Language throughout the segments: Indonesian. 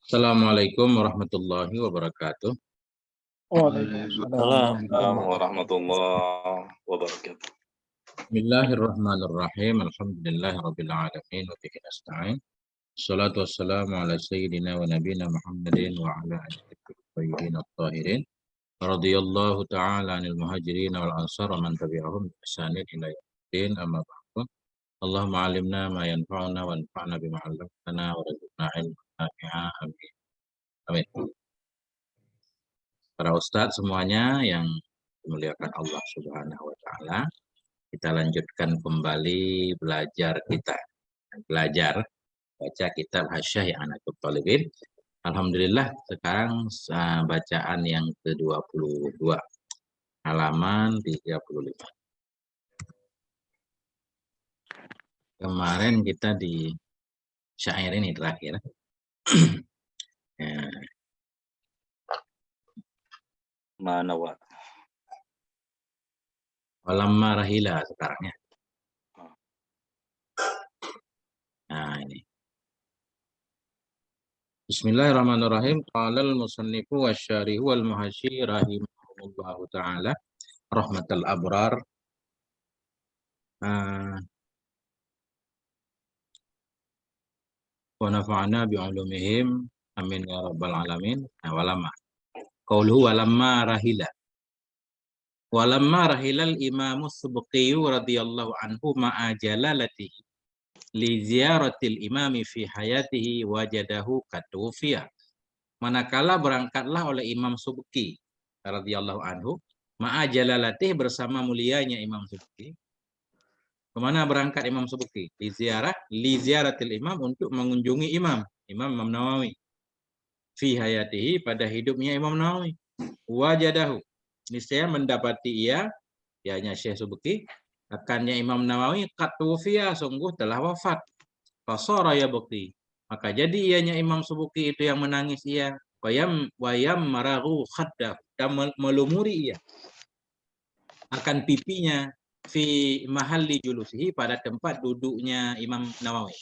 Assalamualaikum warahmatullahi wabarakatuh. Waalaikumsalam warahmatullahi wabarakatuh. Bismillahirrahmanirrahim. Alhamdulillahirabbil alamin wa bihi nasta'in. Shalatu wassalamu ala sayyidina wa nabiyina Muhammadin wa ala alihi thayyibin at-tahirin. Radhiyallahu ta'ala 'anil muhajirin wal ansar wa man tabi'ahum bi ihsanin ila yaumiddin. Amma ba'du. Allahumma 'allimna ma yanfa'una wa anfa'na bima 'allamtana wa rzuqna 'ilman nafi'an. Amin. Amin. Para ustadz semuanya yang dimuliakan Allah Subhanahu wa taala, kita lanjutkan kembali belajar baca kitab Hasyiah Anatul Talibin. Alhamdulillah sekarang bacaan yang ke-22 halaman 35. Kemarin kita di syair ini terakhir. Ya. Mana wa? Walamma rahila sekarang ya. Nah ini. Bismillahirrahmanirrahim. Qalal musannifu wasyarihu wal muhasyi rahimahullahu ta'ala rahmatal abrar. Wa nafa'ana bi'ulumihim amin ya rabbal alamin. Nah, walamma. Qauluhu walamma rahila. Walamma rahilal imamu Subqi radhiyallahu anhu ma'a jalalatihi li ziyaratil imami fi hayatihi wajadahu katufiya. Manakala berangkatlah oleh Imam Subqi radhiyallahu anhu ma'a jalalatihi bersama mulianya Imam Subqi. Kemana berangkat Imam Subqi? Li ziyaratil imam untuk mengunjungi Imam Nawawi. Fi hayatihi pada hidupnya Imam Nawawi. Wajadahu niscaya mendapati ianya Syekh Subki akannya Imam Nawawi qad tuwfiya sungguh telah wafat. Fasara yabqi maka jadi ianya Imam Subki itu yang menangis wayam marahu khaddah dan melumuri akan pipinya fi mahalli julusihi pada tempat duduknya Imam Nawawi.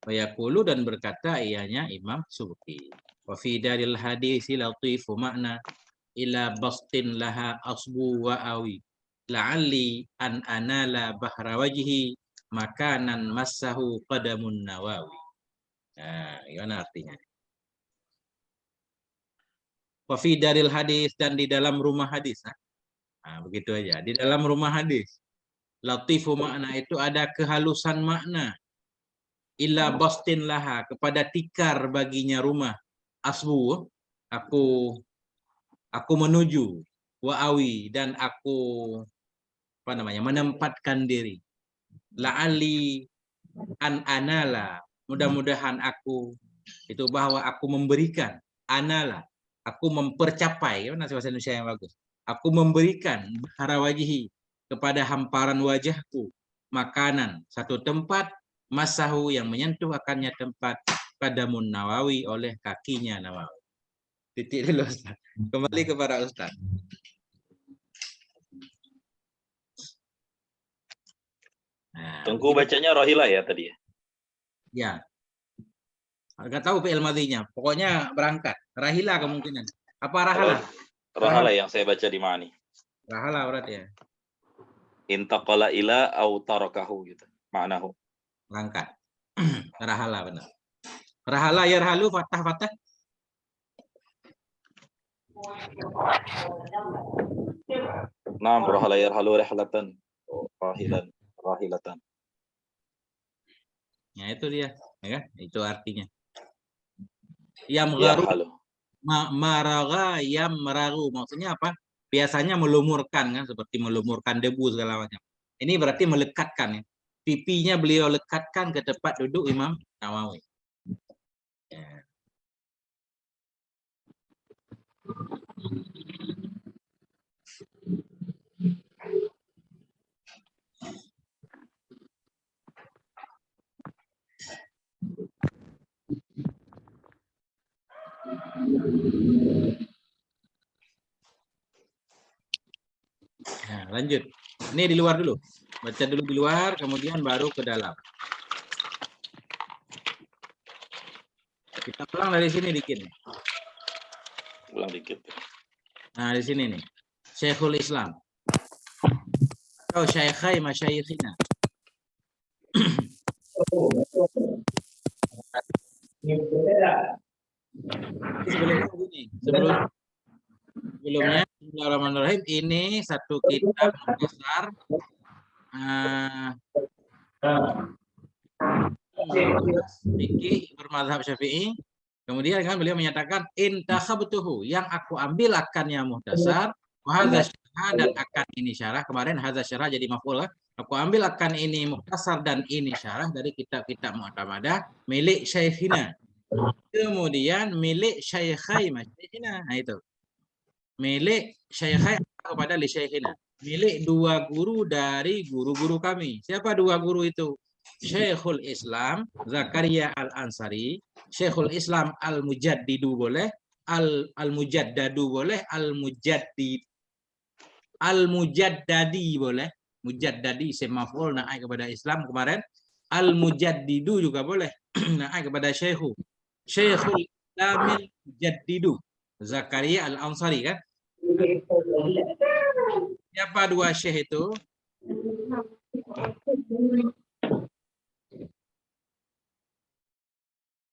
Wayaqulu dan berkata ianya Imam Subki wa fi daril hadisi latifu makna ila bastin laha asbu wa awi la'alli an anala bahra wajhi makanan massahu qadamun Nawawi. Nah, gimana artinya? Wa fi daril hadis dan di dalam rumah hadis. Nah, begitu aja. Di dalam rumah hadis. Latifu makna itu ada kehalusan makna. Illa bastin laha kepada tikar baginya rumah. Asbu aku menuju wa'awi dan aku menempatkan diri. La'ali an anala mudah-mudahan aku itu bahwa aku memberikan anala aku mempercapai bahasa Indonesia yang bagus. Aku memberikan bahara wajihi kepada hamparan wajahku makanan satu tempat masahu yang menyentuh akannya tempat qadamun Nawawi oleh kakinya Nawawi. Titik dulu Ustaz. Kembali kepada Ustaz. Nah, Tunggu bacanya Rohila ya tadi ya. Ya. Enggak tahu fi'il madhinya. Pokoknya berangkat. Rahila kemungkinan. Apa rahala? Rahala yang saya baca di Ma'ani. Rahala berarti ya. Intaqala ila au tarakahu gitu. Ma'nahu. Berangkat. Rahala benar. Rahala yarhalu fathah. Naam rahala yarhalu rihlatan. Rahilatan. Ya itu dia, ya, itu artinya. Yamgharu maraga yamragu maksudnya apa? Biasanya melumurkan kan seperti melumurkan debu segala macam. Ini berarti melekatkan ya. Pipinya beliau lekatkan ke tempat duduk Imam Nawawi. Ya. Nah, lanjut. Ini di luar dulu. Baca dulu di luar, kemudian baru ke dalam. Kita ulang dari sini dikit nih. Ulang dikit. Nah, di sini nih. Syekhul Islam. Atau Syekhai Masyayikhina. Sebelumnya begini. Sebelumnya, Bismillahirrahmanirrahim. Ini satu kitab besar. Fikih bermadzhab Syafi'i. Kemudian kan beliau menyatakan intakhabtuhu, yang aku ambil akannya muhtasar, wa hadza syarah, dan akan ini syarah. Kemarin hadza syarah jadi maf'ul. Aku ambil akan ini muhtasar dan ini syarah dari kitab-kitab mu'tamadah milik Syekhina. Kemudian milik Syekhai Masyayikhina. Nah itu. Milik Syekhai kepada li Syekhina. Milik dua guru dari guru-guru kami. Siapa dua guru itu? Syekhul Islam Zakaria Al-Ansari, Syekhul Islam Al-Mujaddidu boleh, Al-Mujaddadu boleh, Al-Mujaddadi boleh. Mujaddadi semaful naik kepada Islam kemarin. Al-Mujaddidu juga boleh naik kepada Syekhul Islamil Mujaddidu Zakaria Al-Ansari kan? Siapa dua syekh itu?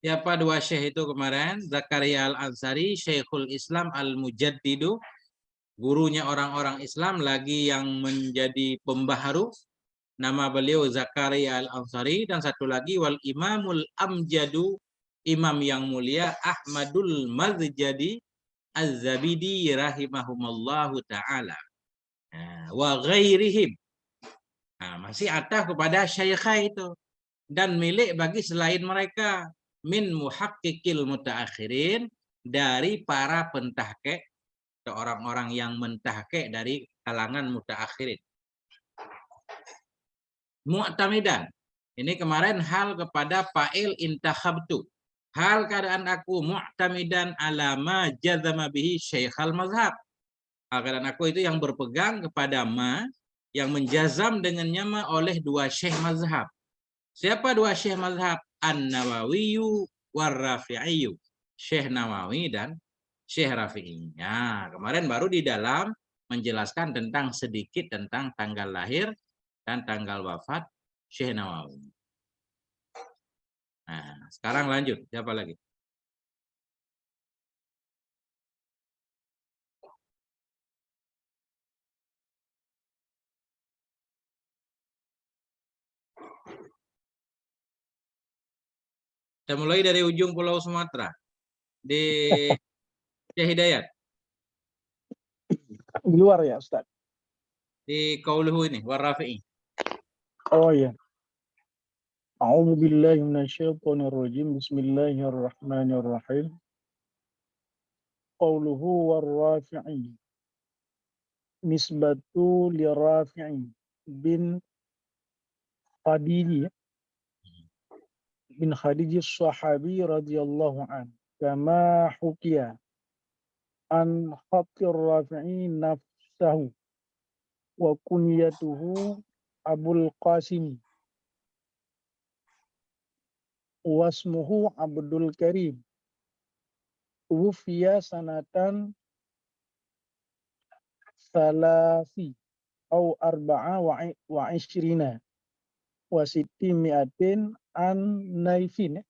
Siapa dua syekh itu kemarin? Zakaria Al-Ansari, Syekhul Islam Al-Mujaddidu, gurunya orang-orang Islam lagi yang menjadi pembaharu. Nama beliau Zakaria Al-Ansari, dan satu lagi wal Imamul Amjadu, imam yang mulia Ahmadul Mazjadi Az-Zabidi rahimahumallahu taala. Wa ghairihim. Nah, masih atas kepada syaikha itu, dan milik bagi selain mereka min muhaqqiqil mutaakhirin, dari para pentahqiq, orang-orang yang mentahqiq dari kalangan mutaakhirin. Mu'tamidan, ini kemarin hal kepada fa'il intakhabtu, hal keadaan aku mu'tamidan alama jazama bihi syekhal mazhab, keadaan aku itu yang berpegang kepada ma yang menjazam dengannya ma oleh dua syekh mazhab. Siapa dua syekh mazhab? An-Nawawiyu war-Rafi'iyu. Syekh Nawawi dan Syekh Rafi'i. Nah, kemarin baru di dalam menjelaskan tentang sedikit tentang tanggal lahir dan tanggal wafat Syekh Nawawi. Nah, sekarang lanjut. Siapa lagi? Kita mulai dari ujung Pulau Sumatera. Di Syekh Hidayat. Di luar ya, Ustaz? Di Qauluhu ini, war-Rafi'i. Oh iya. A'udzu billahi minasyaitonir rajim. Bismillahirrahmanirrahim. Qauluhu war-Rafi'i. Nisbatu li-Rafi'i bin Khadiji sahabi radhiyallahu an. Kama hukiya an khatir Rafi'i nafsahu wa kunyatuhu Abul Qasim wasmuhu Abdul Karim. Wufiya sanatan salasi au arba'a wa ishrina wa sitti mi'atin an naifin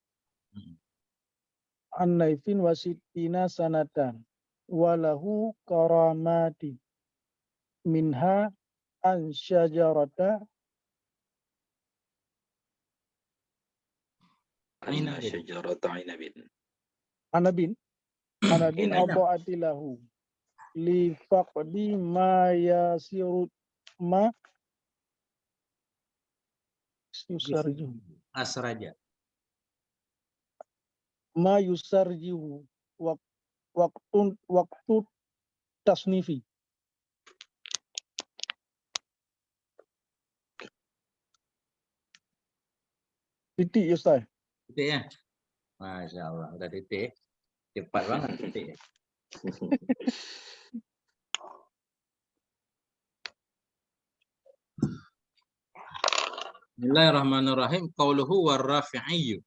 wa sittina sanatan walahu karamati minha an syajarata Aina syajarata inabin. anabin adha'atilahu li faqdi ma yasiru ma yusarju Asraja. ma yusarju waktu tasnifi. Titik ya Ustaz. Titik ya. Masya Allah, udah titik. Cepat banget titik. Bismillahirrahmanirrahim. Qauluhu war-Rafi'iyyu.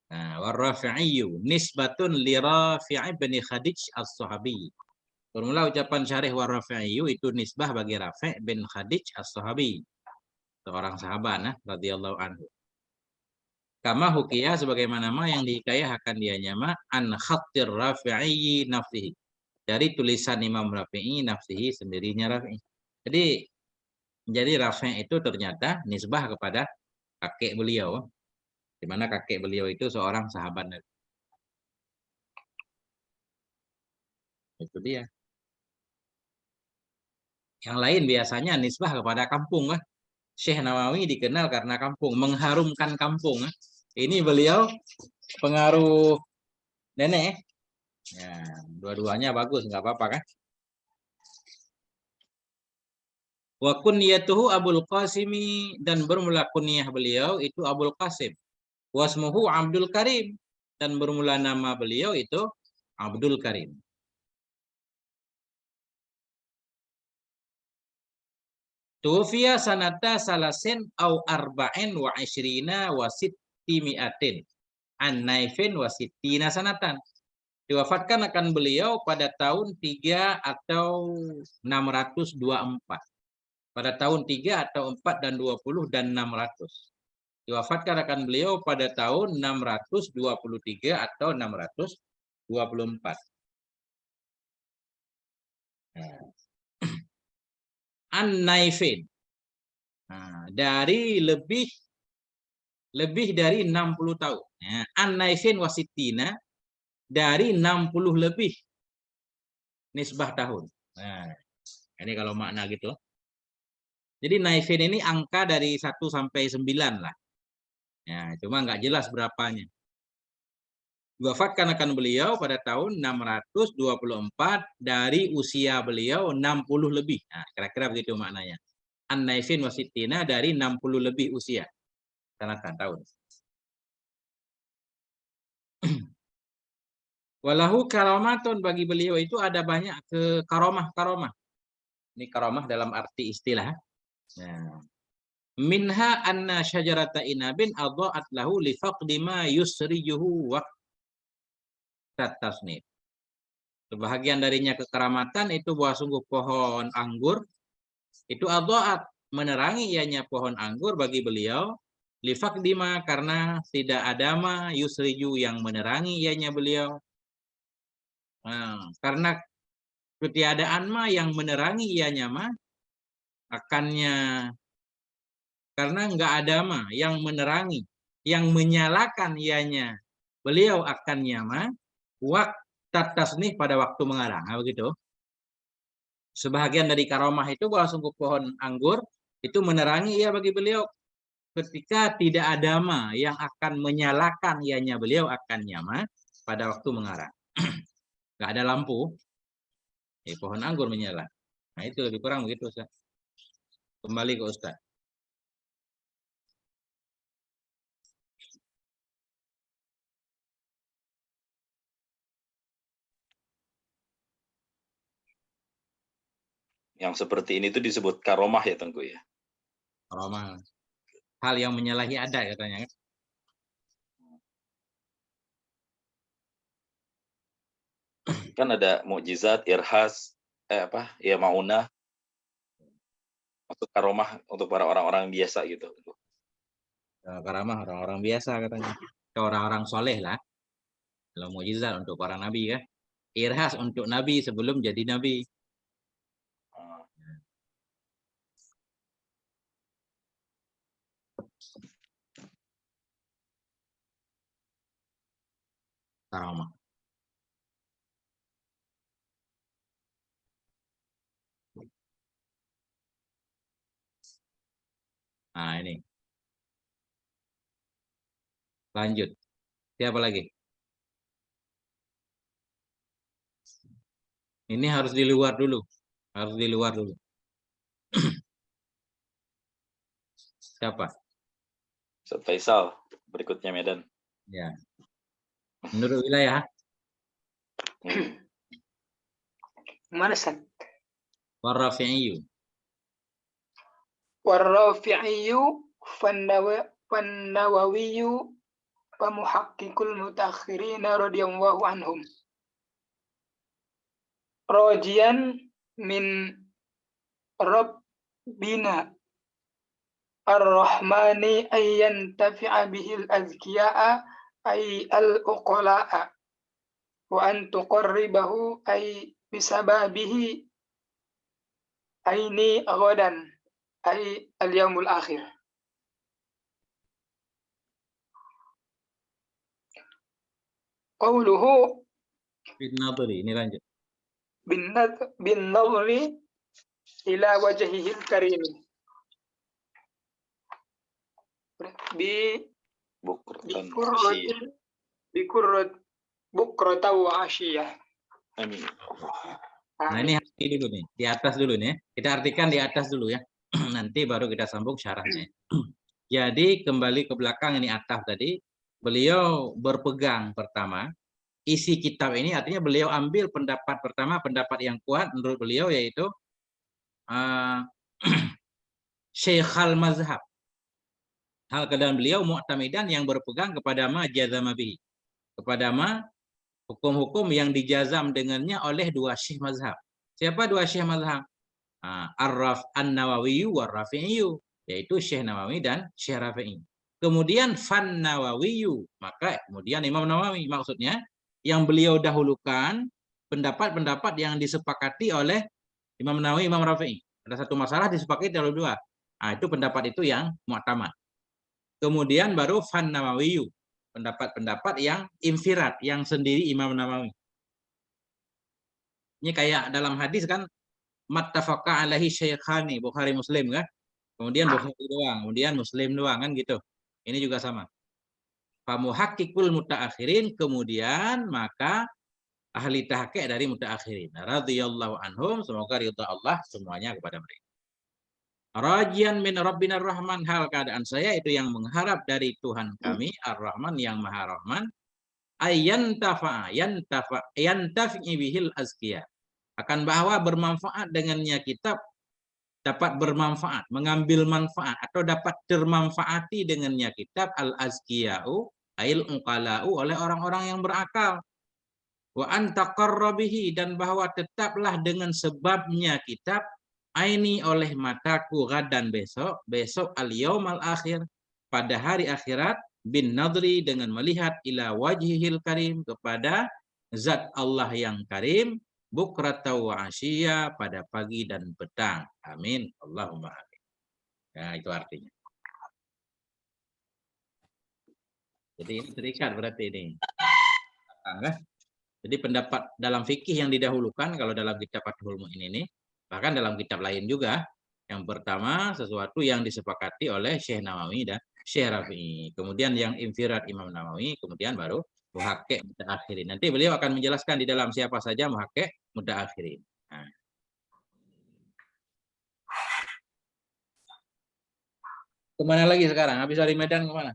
Nah, warrafi'iyyu nisbatun li Rafi' bin Khadij as-Sahabi. Formula ucapan syarih warrafi'iyyu itu nisbah bagi Rafi' bin Khadij as-Sahabi, seorang sahabat radhiyallahu anhu. Kama hukiya sebagaimana yang dihikayahkan dianya an khattir Rafi'i nafsihi. Dari tulisan Imam Rafi'i nafsihi sendirinya Rafi'i. Jadi Rafi' itu ternyata nisbah kepada kakek beliau, di mana kakek beliau itu seorang sahabat Nabi. Itu dia. Yang lain biasanya nisbah kepada kampung. Syekh Nawawi dikenal karena kampung, mengharumkan kampung. Ini beliau pengaruh nenek. Ya, dua-duanya bagus, nggak apa-apa kan? Wa kunyatuhu Abul Qasimi, dan bermula kunyah beliau itu Abul Qasim. Wasmuhu Abdul Karim, dan bermula nama beliau itu Abdul Karim. Tufiya sanata salasin au arba'in wa ishrina wa sittimi'atin an naifin wa sittina sanatan. Diwafatkan akan beliau pada tahun 3 atau 624. Pada tahun 3 atau 4 dan 20 dan 600. Diwafatkan akan beliau pada tahun 623 atau 624. An-Naifin. Nah, dari lebih dari 60 tahun. An-Naifin wasitina, dari 60 lebih nisbah tahun. Nah, ini kalau makna gitu. Jadi naifin ini angka dari 1 sampai 9 lah. Ya, cuma nggak jelas berapanya. Wafatkan akan beliau pada tahun 624 dari usia beliau 60 lebih. Nah, kira-kira begitu maknanya. An-naifin wasitina, dari 60 lebih usia. Sanatan tahun. Walahu karomatun, bagi beliau itu ada banyak karomah. Ini karomah dalam arti istilah. Nah, minha anna syajarata inabin adha'at lahu li faqdi ma yusrijuhu waqtat tasnif. Sebahagian darinya kekeramatan itu bahwa sungguh pohon anggur itu adha'at, menerangi ianya pohon anggur bagi beliau li faqdi ma, karena tidak ada ma yusriju yang menerangi ianya beliau. Nah, karena ketiadaan ma yang menerangi ianya ma akannya, karena enggak ada ma yang menerangi, yang menyalakan ianya beliau akannya ma waqtat tasnih, pada waktu mengarang. Nah, begitu. Sebahagian dari karomah itu bahwa sungguh pohon anggur itu menerangi ia bagi beliau ketika tidak ada ma yang akan menyalakan ianya beliau akannya ma pada waktu mengarang. Enggak ada lampu, pohon anggur menyala. Nah, itu lebih kurang begitu, Ustaz. Kembali ke Ustaz. Yang seperti ini tuh disebut karomah ya Tengku ya. Karomah. Hal yang menyalahi ada katanya kan. Kan ada mukjizat, irhas, ya maunah. Untuk karomah untuk para orang-orang biasa gitu. Karamah orang-orang biasa katanya. Orang-orang soleh lah. Kalau mukjizat untuk para nabi ya. Irhas untuk nabi sebelum jadi nabi. Karamah. Nah, ini. Lanjut. Siapa lagi? Ini harus di luar dulu. Harus di luar dulu. Siapa? Ustaz Faisal, berikutnya Medan. Ya. Menurut wilayah. Mana Ustaz? Warrafi'iyyu. Warrafi'iyyu fannawawiyyu Famuhakkikul mutaakhirina radhiyallahu anhum. Rajian min Rabbina Ar-Rahmani ayyan tafi'a bihil azkiya'a ay al-uqala'a wa an tuqarribahu ay bisababihi aini ghadan ay al-yaumul akhir. Qawluhu Bin nadri, ini lanjut. bin nadri ila wajhihil karim. Bi Bukratan bikurratin bikurrat bukrata wa asyiyah. Amin. Nah, ini arti dulu nih, di atas dulu nih. Kita artikan di atas dulu ya. Nanti baru kita sambung syarahnya. Jadi kembali ke belakang ini ataf tadi, beliau berpegang pertama isi kitab ini, artinya beliau ambil pendapat pertama, pendapat yang kuat menurut beliau yaitu Syekhal Mazhab. Hal keadaan beliau mu'tamidan yang berpegang kepada ma jazama bihi, kepada ma hukum-hukum yang dijazam dengannya oleh dua syekh mazhab. Siapa dua syekh mazhab? An-Nawawi wa Rafi'i, yaitu Syekh Nawawi dan Syekh Rafi'i. Kemudian Fan Nawawi, maka kemudian Imam Nawawi, maksudnya yang beliau dahulukan pendapat-pendapat yang disepakati oleh Imam Nawawi, Imam Rafi'i. Ada satu masalah disepakati oleh dua. Nah, itu pendapat itu yang mu'tamad. Kemudian baru Fan Nawawi, pendapat-pendapat yang infirat, yang sendiri Imam Nawawi. Ini kayak dalam hadis kan, mattafaqa alaihi syaikhani, Bukhari Muslim kan. Kemudian Bukhari doang, kemudian Muslim doang kan gitu. Ini juga sama. Famuhakkikul mutaakhirin, kemudian maka ahli tahqiq dari mutaakhirin. Radhiyallahu anhum, semoga ridha Allah semuanya kepada mereka. Rajian min Rabbina Rahman, hal keadaan saya itu yang mengharap dari Tuhan kami Ar-Rahman yang Maha Rahman, yantafi bihil azkiya, akan bahwa bermanfaat dengannya kitab, dapat bermanfaat, mengambil manfaat atau dapat termanfaati dengannya kitab al-azkiya'u ail uqala'u, oleh orang-orang yang berakal. Wa antaqarrabihi, dan bahwa tetaplah dengan sebabnya kitab aini oleh mataku gadan besok al-yaumal akhir, pada hari akhirat, bin nadri dengan melihat ila wajhihil karim, kepada zat Allah yang karim, bukrata wa asyiya, pada pagi dan petang. Amin. Allahumma amin. Nah, itu artinya. Jadi ini terikat berarti ini. Jadi pendapat dalam fikih yang didahulukan kalau dalam kitab Fathul Mu'in ini, bahkan dalam kitab lain juga, yang pertama sesuatu yang disepakati oleh Syekh Nawawi dan Syekh Rafi'i. Kemudian yang infirat Imam Nawawi, kemudian baru muhakkik mutaakhirin. Nanti beliau akan menjelaskan di dalam siapa saja muhakkik mutaakhirin. Nah. Kemana lagi sekarang? Habis dari Medan kemana?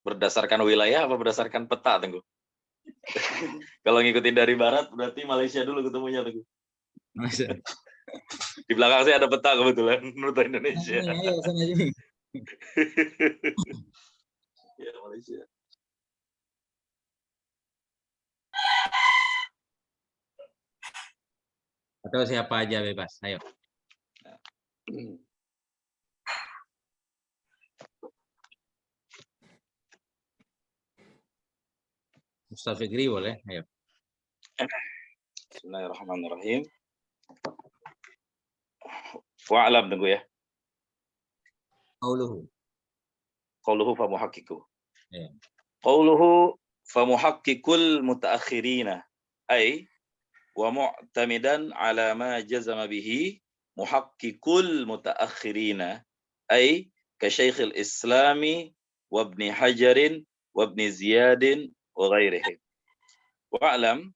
Berdasarkan wilayah apa berdasarkan peta, Tenggu? Kalau ngikutin dari barat berarti Malaysia dulu ketemunya, Tenggu. Di belakang saya ada peta kebetulan menurut Indonesia. Ayo, sana sini. Ya, Malaysia. Atau siapa aja bebas, ayo. Ustaz Fikri boleh, ayo. Bismillahirrahmanirrahim. Wa'alam, Tenggu ya. Qauluhu fa muhaqqiqu. Ya. Qauluhu fa muhaqqikul mutaakhirina, ay wa mu'tamidan ala ma jazama bihi muhaqqikul mutaakhirina, ay ka Syekhul Islami wa Ibn Hajarin wa Ibn Ziyadin wa ghairihim. Wa'lam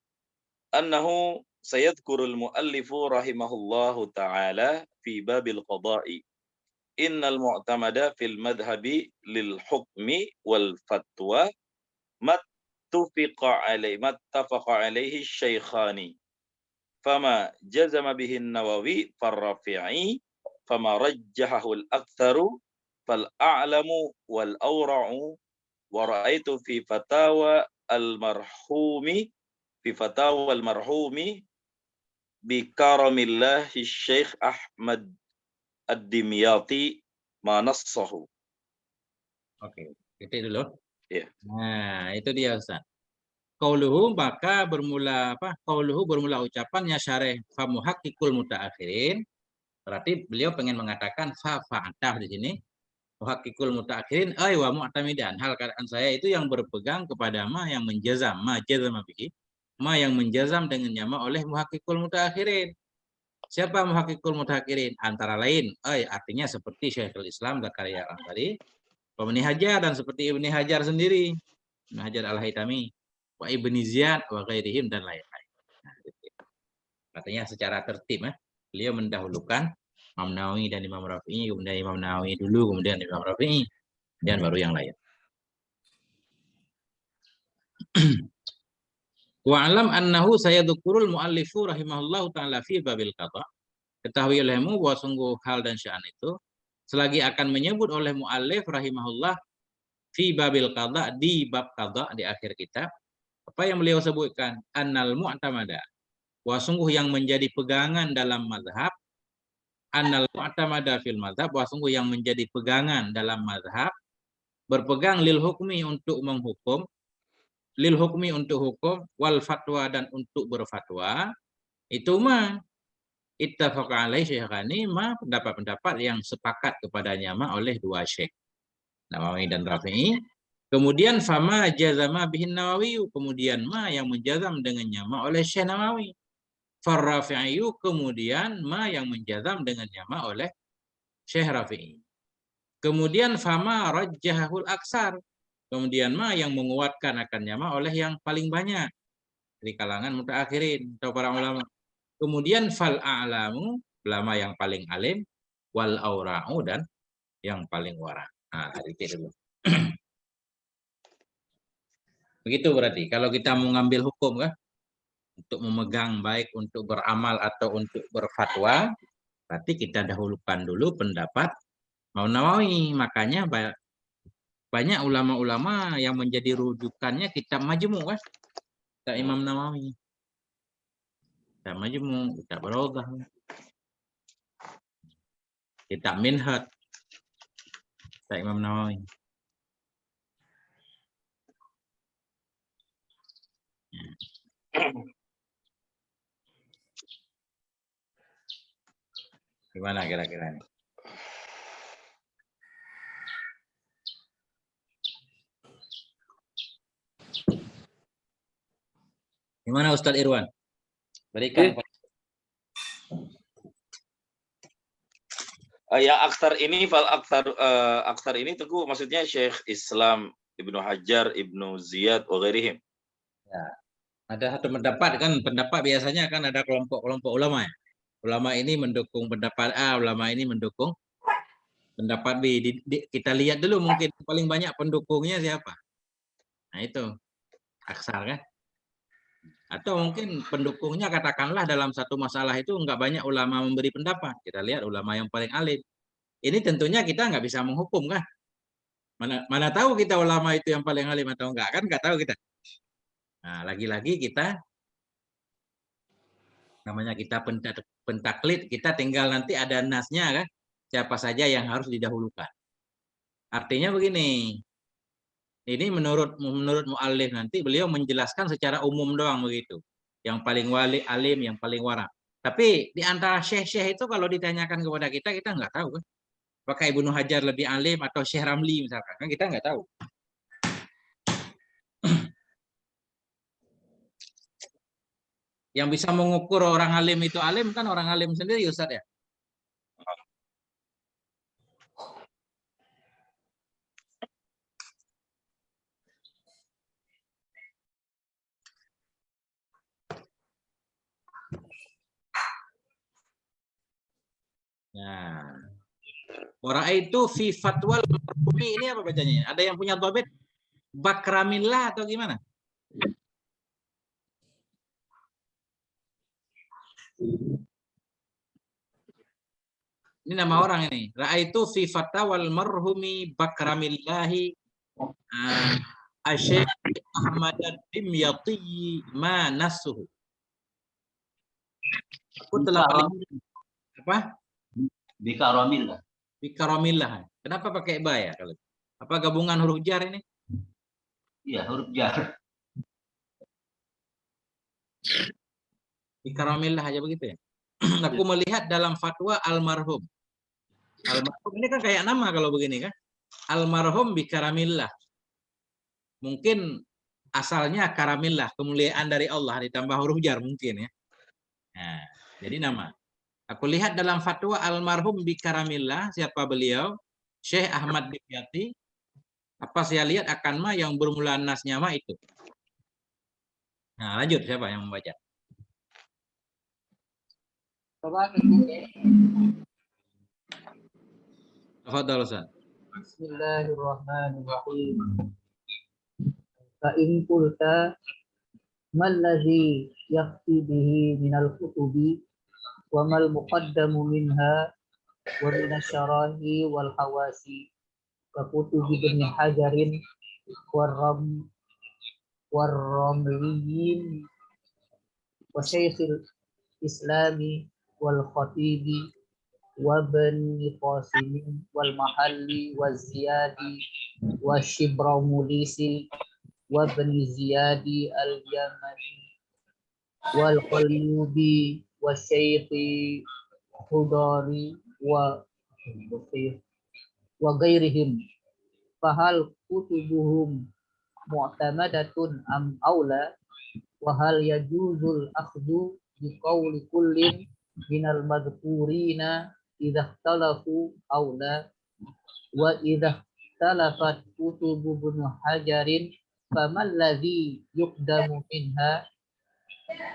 annahu sayadhkurul muallifu rahimahullahu ta'ala fi babil qada'i innal mu'tamada fil madhhabi lil hukmi wal fatwa mattafaqa alaihi syaikhani fama jazama bihi an-Nawawi farrafi'i fama rajjahahu al-aktsaru fal a'lamu wal awra'u wa ra'aitu fi fatawa al-marhumi bi karamillahi Syekh Ahmad Ad-Dimyati ma nassahu. Oke, titik dulu. Iya. Nah, itu dia Ustaz. Qauluhu maka bermula apa? Qauluhu bermula ucapannya syarih fa muhaqqiqul mutaakhirin. Berarti beliau pengen mengatakan fa fa'atah di sini. Muhaqqiqul mutaakhirin ay wa mu'tamidan. Hal keadaan saya itu yang berpegang kepada ma yang menjazam, ma jazama bihi. Ma yang menjazam dengannya ma oleh muhaqqiqul mutaakhirin. Siapa muhaqqiqul mutaakhirin? Antara lain, artinya seperti Syekhul Islam Zakaria Al-Ansari, Ibnu Hajar dan seperti Ibnu Hajar sendiri, Ibnu Hajar Al-Haytami, wa Ibnu Ziyad wa ghairihim dan lain-lain. Nah, artinya secara tertib beliau mendahulukan Imam Nawawi dan Imam Rafi'i, kemudian Imam Nawawi dulu, kemudian Imam Rafi'i, dan baru yang lain. Wa alam annahu sayadzukurul muallifu rahimahullahu taala fi babil qada. Ketahui olehmu bahwa sungguh hal dan sya'an itu selagi akan menyebut oleh muallif rahimahullah fi babil qada, di bab qada di akhir kitab, apa yang beliau sebutkan? Annal mu'tamada, bahwa sungguh yang menjadi pegangan dalam mazhab, annal mu'tamada fil mazhab, bahwa sungguh yang menjadi pegangan dalam mazhab, berpegang lil hukmi untuk menghukum, lil hukmi untuk hukum, wal fatwa dan untuk berfatwa, itu mah ittafaqa alaihi syekhani, mah pendapat-pendapat yang sepakat kepadanya mah oleh dua syekh, Nawawi dan Rafi'i. Kemudian fama jazama bihin Nawawi, kemudian ma yang menjazam dengannya ma oleh Syekh Nawawi. Farrafi'i, kemudian ma yang menjazam dengannya ma oleh Syekh Rafi'i. Kemudian fama rajjahul aksar, kemudian ma yang menguatkan akannya ma oleh yang paling banyak dari kalangan mutaakhirin atau para ulama. Kemudian fal a'lamu, ulama yang paling alim, wal aura'u dan yang paling wara. Nah, itu dulu. Begitu berarti kalau kita mau ngambil hukum kan, untuk memegang baik untuk beramal atau untuk berfatwa, berarti kita dahulukan dulu pendapat Imam Nawawi. Makanya banyak ulama-ulama yang menjadi rujukannya kitab Majmu' kan, kitab Imam Nawawi, kitab Majmu', kitab Rawdah, kitab Minhaj, kitab Imam Nawawi. Gimana kira-kira ini? Gimana Ustadz Irwan? Berikan. Ya aksar ini aksar ini Teguh maksudnya Syekh Islam Ibnu Hajar, Ibnu Ziyad wa ghairihim. Ya. Ada satu pendapat kan, pendapat biasanya kan ada kelompok-kelompok ulama ya. Ulama ini mendukung pendapat A, ulama ini mendukung pendapat B. Kita lihat dulu mungkin paling banyak pendukungnya siapa. Nah itu aksar kan. Atau mungkin pendukungnya katakanlah dalam satu masalah itu nggak banyak ulama memberi pendapat. Kita lihat ulama yang paling alim. Ini tentunya kita nggak bisa menghukum kan. Mana tahu kita ulama itu yang paling alim atau enggak kan, nggak tahu kita. Nah lagi-lagi kita namanya kita pentaklid, kita tinggal nanti ada nasnya kan, siapa saja yang harus didahulukan. Artinya begini, ini menurut muallif nanti beliau menjelaskan secara umum doang begitu, yang paling wali alim, yang paling wara. Tapi di antara syekh-syekh itu kalau ditanyakan kepada kita nggak tahu kan, apakah Ibnu Hajar lebih alim atau Syekh Ramli misalkan, kan kita nggak tahu. Yang bisa mengukur orang alim itu alim kan orang alim sendiri Ustaz ya. Nah, orang itu fi fatwal marhumi ini apa bacanya? Ada yang punya dhabit? Bakramillah atau gimana? Ini nama orang ini. Ra'aitu fi fatawal marhumi Bakramillahi Asyik Ahmad Dimyati ma nasuhu. Aku telah melihat apa? Bikaramillah. Bikaramillah. Kenapa pakai ba ya kalau? Apa gabungan huruf jar ini? Iya, huruf jar. Bikaramillah aja begitu ya. Aku melihat dalam fatwa almarhum. Almarhum ini kan kayak nama kalau begini kan. Almarhum bikaramillah. Mungkin asalnya karamillah, kemuliaan dari Allah ditambah huruf jar mungkin ya. Nah, jadi nama. Aku lihat dalam fatwa almarhum bikaramillah, siapa beliau? Syekh Ahmad Dimyati. Apa saya lihat akan ma yang bermula nasnya ma itu. Nah, lanjut siapa yang membaca? Tafadhal Ustaz. Bismillahirrahmanirrahim. Fa in qulta mal ladzi yakfi bihi minal kutubi wa mal muqaddamu minha wa minasyarahi wal hawasi ka kutubi Ibn Hajarin warramliyin wa Syekhul Islami wal Khatibi wa Bani Qasim wal Mahalli wa Ziyadi wa Shibramulisi wa Bani Ziyadi al Yamani wal Qalyubi wa Syekhi Khudari wa ghairihim fahal kutubuhum mu'tamadatun am aula wa hal yajuzul akhdhu bi qawli kullin minal madhkurina idza ikhtalafu aula wa idza ikhtalafat kutubu Ibn Hajarin famal ladzi yuqdamu minha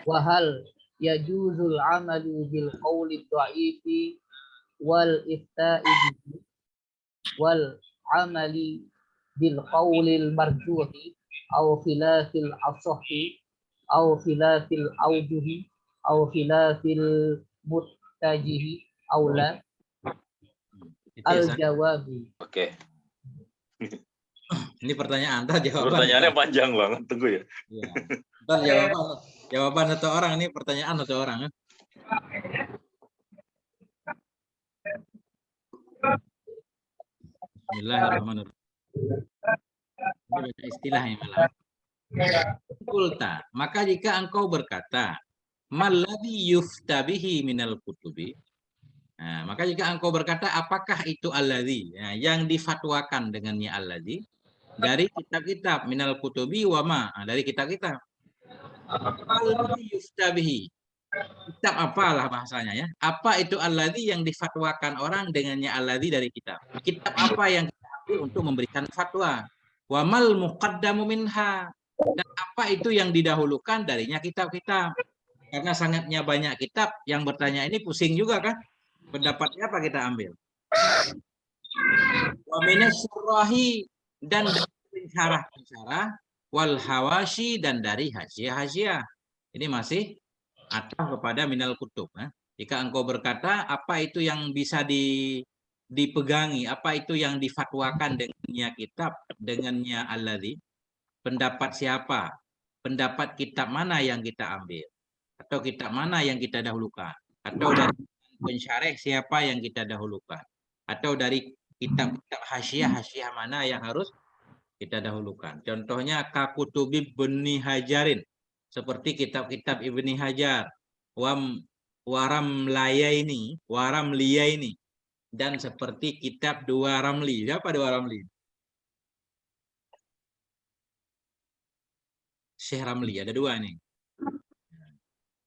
wa hal yajuzul amalu bil qawli dha'ifi wal ifta'i bihi wal amali bil qawlil marjuhi aw khilafil asahi aw khilafil awjuhi aw khilafil muttajihi aw la al jawabi. Oke. Ini pertanyaan, entar jawaban. Pertanyaannya panjang banget, tunggu ya. Iya. Entar jawaban satu orang, ini pertanyaan satu orang ya. Bismillahirrahmanirrahim. Ini baca istilahnya malah. Kulta, maka jika engkau berkata, malladzi yuftabihi minal kutubi. Nah, maka jika engkau berkata, apakah itu alladzi? Nah, yang difatwakan dengannya alladzi dari kitab-kitab minal kutubi wa ma, dari kitab-kitab. Alladzi yuftabihi. Kitab apalah bahasanya ya? Apa itu alladzi yang difatwakan orang dengannya alladzi dari kitab? Kitab apa yang kita ambil untuk memberikan fatwa? Wa mal muqaddamu minha. Dan apa itu yang didahulukan darinya kitab-kitab? Karena sangatnya banyak kitab yang bertanya ini pusing juga kan? Pendapatnya apa kita ambil? Wa minasyarahi dan dari syarah wal hawashi dan dari hasyiah-hasyiah. Ini masih atau kepada minal kutub. Jika engkau berkata apa itu yang bisa dipegangi, apa itu yang difatwakan dengannya kitab, dengannya alladzi, pendapat siapa, pendapat kitab mana yang kita ambil, atau kitab mana yang kita dahulukan, atau dari pensyarih siapa yang kita dahulukan, atau dari kitab-kitab hasyiah mana yang harus kita dahulukan. Contohnya kakutubi Ibn Hajarin, seperti kitab-kitab Ibni Hajar, Waramliyaini, dan seperti kitab Dua Ramli. Siapa Dua Ramli? Syekh Ramli, ada dua nih.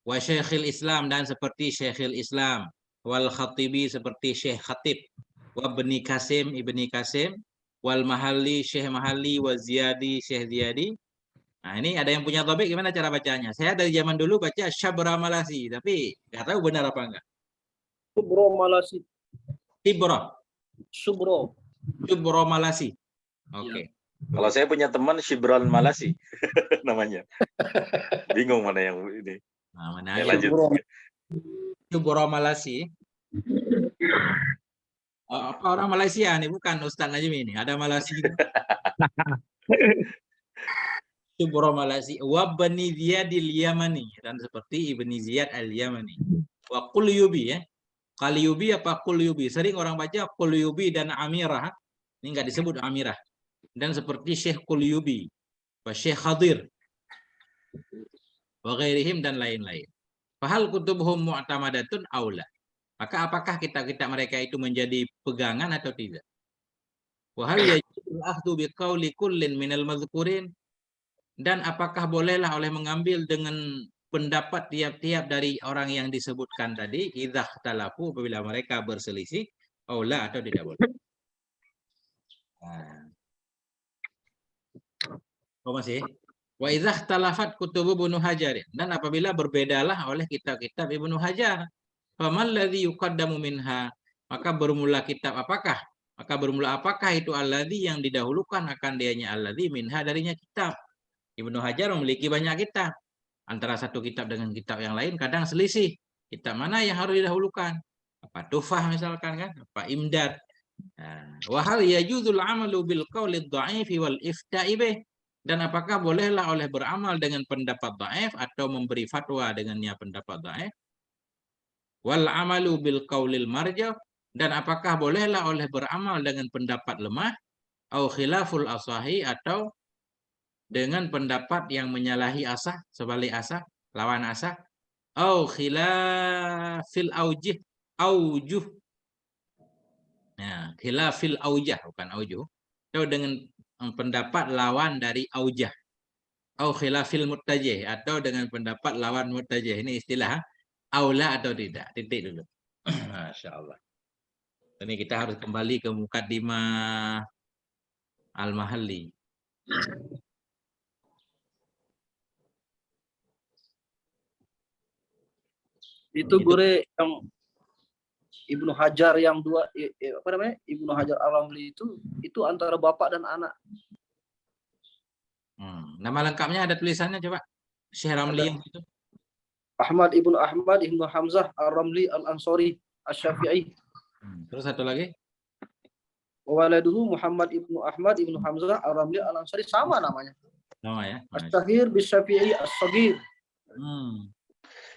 Wa Syekhul Islam, dan seperti Syekhul Islam. Wal Khatibi, seperti Syekh Khatib. Wa Ibni Qasim, wal Mahalli, Syekh Mahalli, wa Ziyadi, Syekh Ziyadi. Nah, ini ada yang punya topik, gimana cara bacanya? Saya dari zaman dulu baca Syabra Malasi, tapi nggak tahu benar apa enggak. Subro Malasi. Syubro Malasi. Oke. Kalau saya punya teman Shibran Malasi namanya. Bingung mana yang ini. Nah, mana Ya, aja. lanjut. Syubro Malasi. Apa orang Malaysia nih? Bukan Ustaz Najmi ini. Ada Malaysia. Subro Malaysia. Wa Bani Ziyadil Yamani. Dan seperti Ibni Ziyad al-Yamani. Wa Qulyubi ya. Qalyubi apa Qulyubi? Sering orang baca Qulyubi dan Amirah. Ini enggak disebut Amirah. Dan seperti Syekh Qulyubi. Wa Syekh Khadir. Wa ghairihim dan lain-lain. Fahal kutubuhum mu'tamadatun aula. Maka apakah kitab-kitab mereka itu menjadi pegangan atau tidak? Wa hal yajibul akhdhu biqauli kullin minal madhkurin. Dan apakah bolehlah oleh mengambil dengan pendapat tiap-tiap dari orang yang disebutkan tadi, idza ikhtalafu, apabila mereka berselisih, aula atau tidak boleh. Nah. Oh masih? Wa idza ikhtalafat kutubu Ibnu Hajar. Dan apabila berbedalah oleh kitab-kitab Ibnu Hajar, famal ladzi yuqaddamu minha, maka bermula kitab apakah? Maka bermula apakah itu alladzi yang didahulukan akan dianya alladzi minha darinya kitab. Ibnu Hajar memiliki banyak kitab. Antara satu kitab dengan kitab yang lain kadang selisih. Kitab mana yang harus didahulukan? Apa Tufah misalkan kan? Apa Imdad? Wa hal yajuzul amalu bil qawli dha'ifi wal ifta'i bih. Dan apakah bolehlah oleh beramal dengan pendapat dhaif atau memberi fatwa dengannya pendapat dhaif? Wal amalu bil qaulil marja, dan apakah bolehlah oleh beramal dengan pendapat lemah? Au khilaful asahi, atau dengan pendapat yang menyalahi asah, sebalik asah, lawan asah, au khilafil aujuh, nah, khilafil aujah, bukan aujuh, atau dengan pendapat lawan dari aujah, au khilafil muttajih, atau dengan pendapat lawan muttajih. Ini istilah aula atau tidak, titik dulu. Masya Allah. Ini kita harus kembali ke Muqaddimah Al-Mahalli. Itu Gure yang Ibnu Hajar yang dua apa namanya? Ibnu Hajar Al-Ramli itu antara bapak dan anak. Nama lengkapnya ada tulisannya coba. Syekh Ramli yang itu. Ahmad Ibnu Hamzah Al-Ramli Al-Ansari Asy-Syafi'i. Terus satu lagi. Waladuhu Muhammad Ibnu Ahmad Ibnu Hamzah Al-Ramli Al-Ansari, sama namanya. Sama ya. As-Sahir bis-Syafi'i As-Saghir.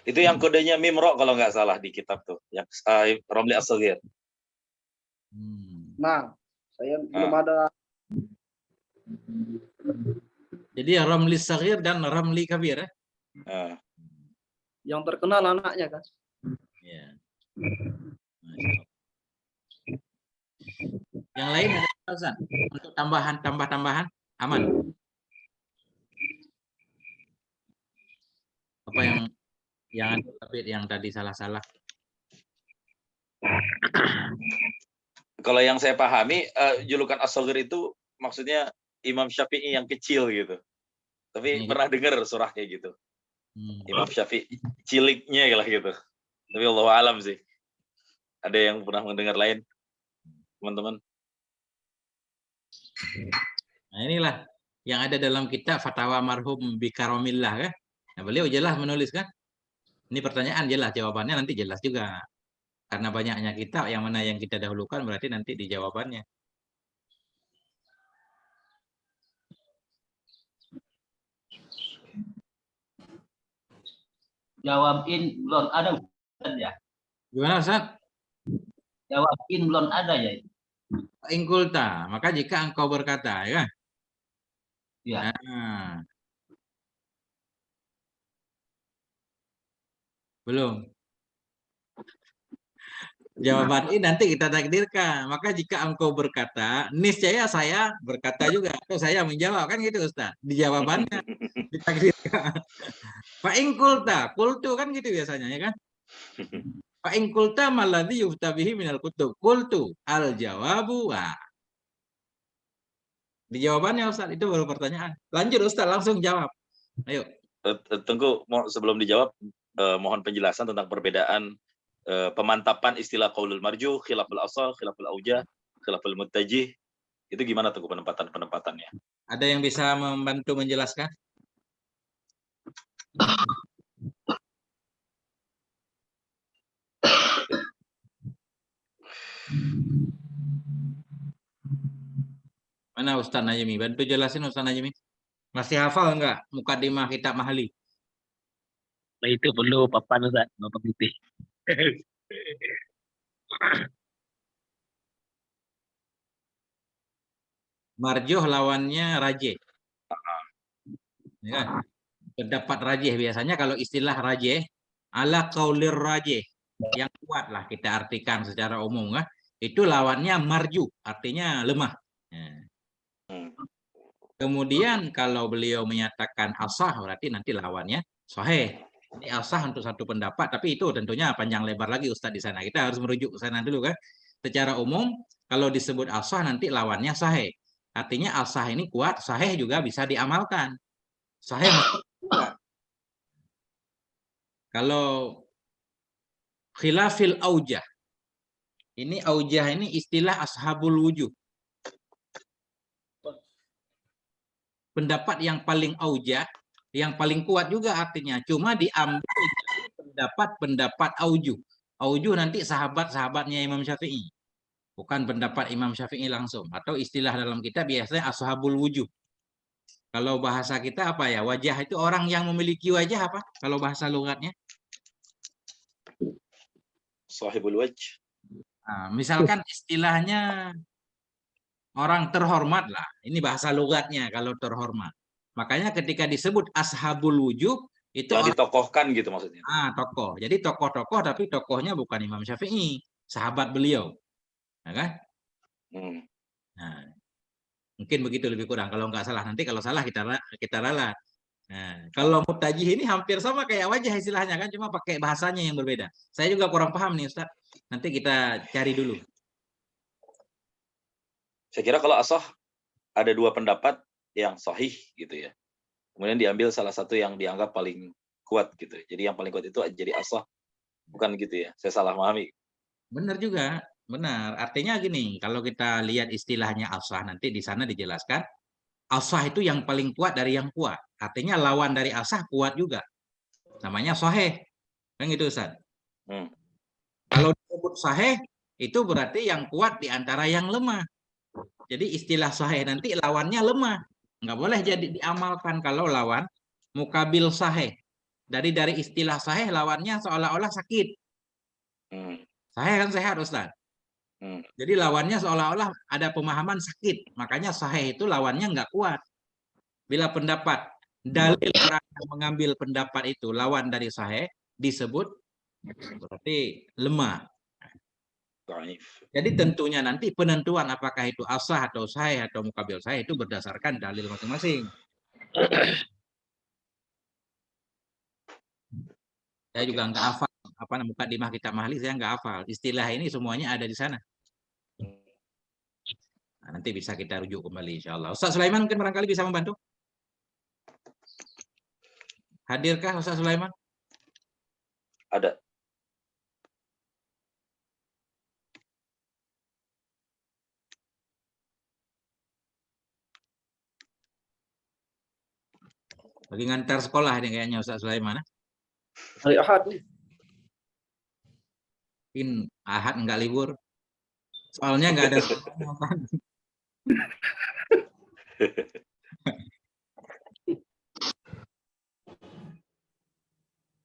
Itu yang kodenya Mimro kalau nggak salah di kitab tuh, yang Ramli As-Saghir. Nah, saya belum ada. Jadi Ramli Saghir dan Ramli Kabir ya. Yang terkenal anaknya kan. Ya. Yang lain ada Ustaz untuk tambahan aman. Apa yang ada tapi yang tadi salah-salah? Kalau yang saya pahami, julukan As-Saghir itu maksudnya Imam Syafi'i yang kecil gitu. Tapi pernah dengar surah kayak gitu. Imam Syafi'i ciliknya lah gitu. Tapi Allahu alam sih. Ada yang pernah mendengar lain, teman-teman? Nah inilah yang ada dalam kitab Fatwa Marhum Bikaromillah kan. Nah, beliau jelas menulis kan. Ini pertanyaan jelas, jawabannya nanti jelas juga. Karena banyaknya kitab, yang mana yang kita dahulukan berarti nanti di jawabannya. Jawabin belum ada Ustaz ya. Gimana Ustaz? Jawabin belum ada ya. Ingkulta, maka jika engkau berkata, ya kan? Ya. Nah. Belum. Jawaban ini nanti kita takdirkan. Maka jika engkau berkata, niscaya saya berkata juga, atau saya menjawab, kan gitu Ustaz. Di jawabannya ditakdirkan. Fa ingkulta, kultu kan gitu biasanya ya kan? Fa ingkulta maladhi yuftabihi minal kutub. Kultu al jawabu wa. Di jawabannya Ustaz, itu baru pertanyaan. Lanjut Ustaz, langsung jawab. Ayo. Tunggu, sebelum dijawab, mohon penjelasan tentang perbedaan pemantapan istilah qaulul marjuh, khilaful asal, khilaful aujah, khilaful muttajih. Itu gimana tuh penempatannya? Ada yang bisa membantu menjelaskan? Mana Ustaz Najmi? Bantu jelasin Ustaz Najmi. Masih hafal enggak Mukadimah Kitab Mahali? Nah, itu perlu papan Ustaz, papan putih. Marjuh lawannya rajih. Ya. Pendapat rajih biasanya kalau istilah rajih ala qaulir rajih yang kuat lah kita artikan secara umum kan. Itu lawannya marju, artinya lemah. Ya. Kemudian kalau beliau menyatakan asah berarti nanti lawannya sahih. Ini asah untuk satu pendapat, tapi itu tentunya panjang lebar lagi Ustadz di sana. Kita harus merujuk ke sana dulu kan. Secara umum kalau disebut asah nanti lawannya sahih. Artinya asah ini kuat, sahih juga bisa diamalkan. Sahih kuat. Kalau khilafil aujah. Ini aujah ini istilah ashabul wujuh. Pendapat yang paling aujah, yang paling kuat juga artinya. Cuma diambil pendapat aujuh. Aujuh nanti sahabat-sahabatnya Imam Syafi'i. Bukan pendapat Imam Syafi'i langsung. Atau istilah dalam kitab biasanya ashabul wujuh. Kalau bahasa kita apa ya? Wajah itu orang yang memiliki wajah apa? Kalau bahasa logatnya? Sahibul wajh. Nah, misalkan istilahnya orang terhormat lah. Ini bahasa logatnya kalau terhormat. Makanya ketika disebut ashabul wujuh itu Yang ditokohkan gitu maksudnya. tokoh. Jadi tokoh-tokoh tapi tokohnya bukan Imam Syafi'i, sahabat beliau. Ya kan? Nah, mungkin begitu lebih kurang kalau nggak salah. Nanti kalau salah kita ralat. Nah, kalau mutajih ini hampir sama kayak wajah istilahnya kan, cuma pakai bahasanya yang berbeda. Saya juga kurang paham nih Ustaz. Nanti kita cari dulu. Saya kira kalau asah ada dua pendapat yang sahih gitu ya. Kemudian diambil salah satu yang dianggap paling kuat gitu. Jadi yang paling kuat itu jadi asah. Bukan gitu ya. Saya salah memahami. Benar juga, benar. Artinya gini, kalau kita lihat istilahnya asah nanti di sana dijelaskan, asah itu yang paling kuat dari yang kuat. Artinya lawan dari asah kuat juga. Namanya sahih. Kan gitu Ustaz. Kalau disebut sahih itu berarti yang kuat di antara yang lemah. Jadi istilah sahih nanti lawannya lemah. Nggak boleh jadi diamalkan kalau lawan mukabil sahih. Dari istilah sahih lawannya seolah-olah sakit. Sahih kan sehat Ustaz. Jadi lawannya seolah-olah ada pemahaman sakit. Makanya sahih itu lawannya nggak kuat. Bila pendapat dalil orang yang mengambil pendapat itu lawan dari sahih disebut berarti lemah. Jadi tentunya nanti penentuan apakah itu asah atau sahih atau mukabil sahih itu berdasarkan dalil masing-masing. Saya juga nggak hafal apa namanya Mukadimah Kitab Mahali, saya nggak hafal. Istilah ini semuanya ada di sana. Nah, nanti bisa kita rujuk kembali insya Allah. Ustaz Sulaiman mungkin barangkali bisa membantu. Hadirkah Ustaz Sulaiman? Ada. Lagi ngantar sekolah ini kayaknya Ustaz Sulaiman. Hari Ahad nih. Mungkin Ahad nggak libur. Soalnya nggak ada sekolah.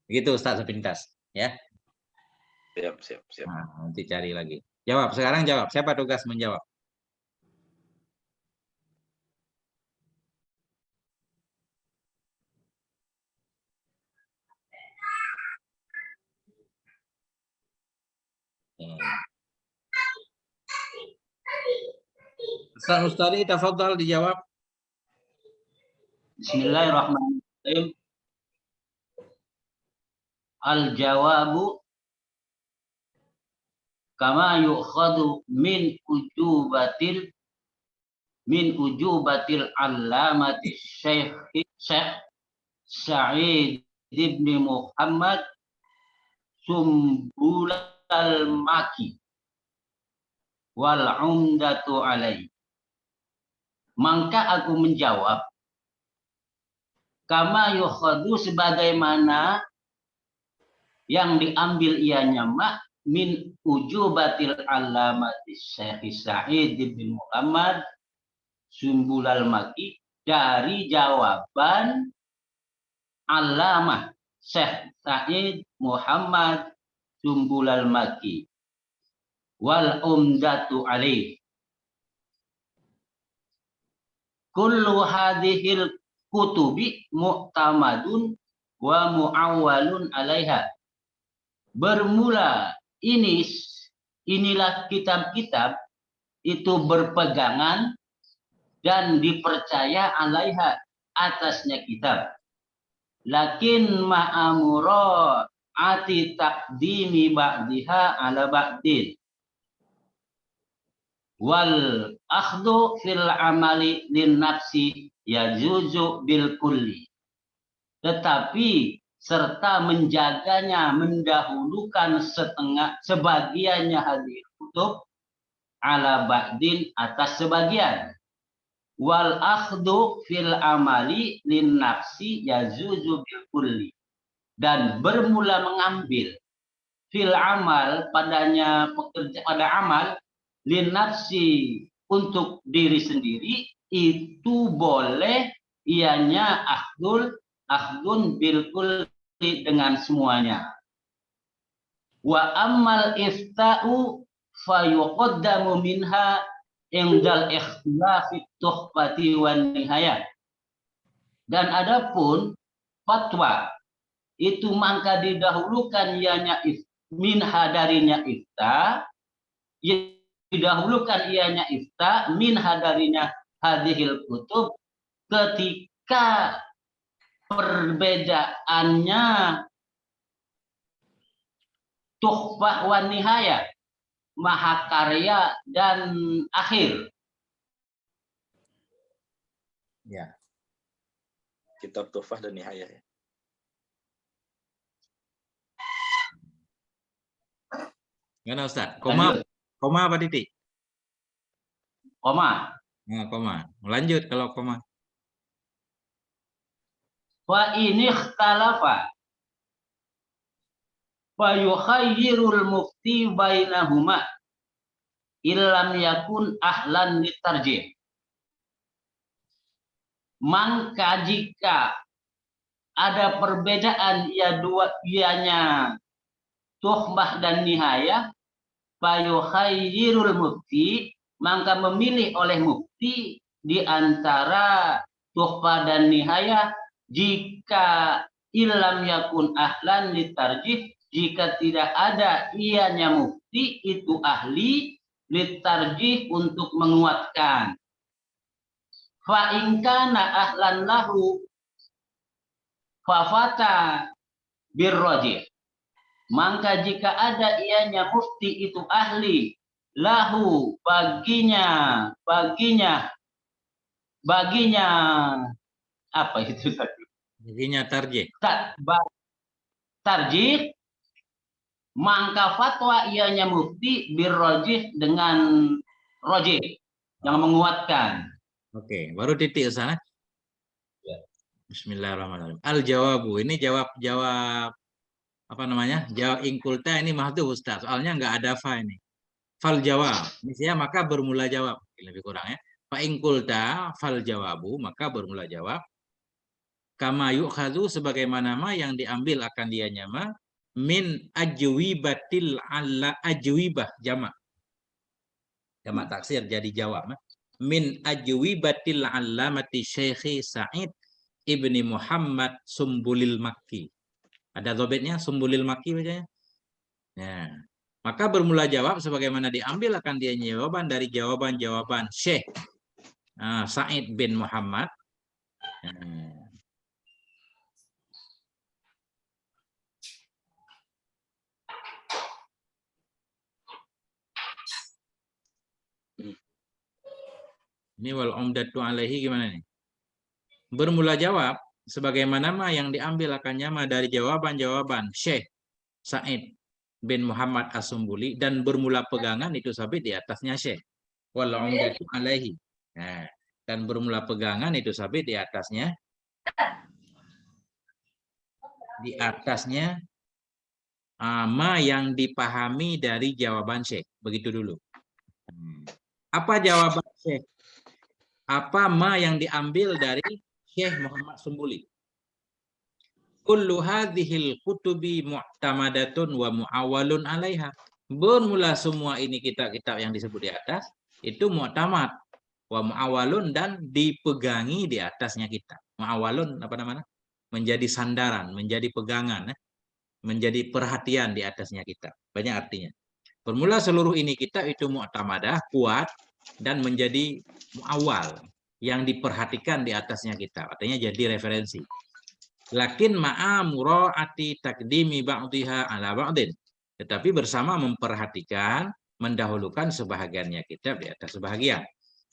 Begitu Ustaz sepintas. Ya. Siap. Nah, nanti cari lagi. Jawab, sekarang jawab. Siapa tugas menjawab? Ustaz Ustadi, tafadhal dijawab. Bismillahirrahmanirrahim. Al-jawabu kama yu'khadu min ujubatil allamati Syekh Sa'id ibn Muhammad Sumbul al-Maki wal umdatu alaih. Maka aku menjawab, kama yukhadu sebagaimana yang diambil ianya min ujubatil alamati Syekh Sa'id bin Muhammad Sumbulal Maki dari jawaban Allamah Syekh Said Muhammad Sumbulal Maki wal umdatu alaih. Kullu hadhil kutubi mu'tamadun wa mu'awwalun alaiha. Bermula inilah kitab-kitab itu berpegangan dan dipercaya alaiha atasnya kitab. Lakin ma'amura ati taqdimi ba'diha ala ba'din. Wal akhdu fil amali lin nafsi yajuzu bil kulli. Tetapi serta menjaganya, mendahulukan sebagiannya hadis kutub ala ba'din atas sebagian. Wal akhdu fil amali lin nafsi yajuzu bil kulli. Dan bermula mengambil fil amal pada amal lin nafsi untuk diri sendiri itu boleh ianya akhdun bil kulli dengan semuanya. Wa ammal ifta'u fayuqaddamu minha indal ikhtilafi tuhfati wan nihayah. Dan adapun fatwa itu maka didahulukan ianya minha darinya ifta, didahulukan ianya ifta minha darinya hadhil kutub ketika perbedaannya tuhfah wan nihayah, mahakarya dan akhir. Ya. Kitab tuhfah dan nihayah ya. Gimana Ustaz? Koma apa titik? Koma. Nah, koma. Lanjut kalau koma. Wa ini ikhtalafa fa yukhayyirul mufti bainahuma illam yakun ahlan litarjih. Maka jika ada perbedaan ianya tuhmah dan nihayah, fa yukhayyirul mufti, maka memilih oleh mufti di antara tuhfah dan nihayah jika ilam yakun ahlan litarjih, jika tidak ada ianya mufti itu ahli litarjih untuk menguatkan. Fa in kana ahlan lahu fa fata birrajih. Maka jika ada ianya mufti itu ahli lahu baginya apa itu tadi? Baginya tarjih. Tarjih, maka fatwa ianya mufti birrajih dengan rajih yang menguatkan. Oke, baru titik sana. Ya. Bismillahirrahmanirrahim. Al jawabu ini jawab apa namanya? Jawab ingkulta ini mahdhuf Ustaz. Soalnya nggak ada fa ini. Fal jawab. Misalnya maka bermula jawab. Lebih kurang ya. Fa ingkulta fal jawabu, maka bermula jawab. Kama yu'khadhu sebagaimana yang diambil akan dia nyama min ajwibatil alla ajwibah jamak. Jamak taksir jadi jawab. Min ajwibatil allamati Syekh Said Ibni Muhammad Sumbulil Makki. Ada dobetnya Sumbulil Makki bacanya. Ya. Maka bermula jawab sebagaimana diambil akan dia jawaban dari jawaban-jawaban Syekh Said bin Muhammad. Ini wal umdatu alaihi gimana nih? Bermula jawab sebagaimana yang diambil akannya dari jawaban-jawaban Syekh Said bin Muhammad As-Sumbuli dan bermula pegangan itu sabit di atasnya Syekh. Wal umdatu alaihi. Nah, dan bermula pegangan itu sabit di atasnya yang dipahami dari jawaban Syekh. Begitu dulu. Apa jawaban Syekh? apa yang diambil dari Syekh Muhammad Sumbuli. Kullu hadhil kutubi mu'tamadatun wa mu'awwalun 'alaiha. Bermula semua ini kitab-kitab yang disebut di atas itu mu'tamad wa mu'awwalun dan dipegangi di atasnya kitab. Mu'awwalun apa namanya? Menjadi sandaran, menjadi pegangan, menjadi perhatian di atasnya kitab. Banyak artinya. Bermula seluruh ini kitab itu mu'tamadah, kuat dan menjadi mu'awwal yang diperhatikan di atasnya kitab. Artinya jadi referensi. Lakin ma'a mura'ati takdimi ba'diha ala ba'din. Tetapi bersama memperhatikan, mendahulukan sebahagiannya kitab di atas sebahagian.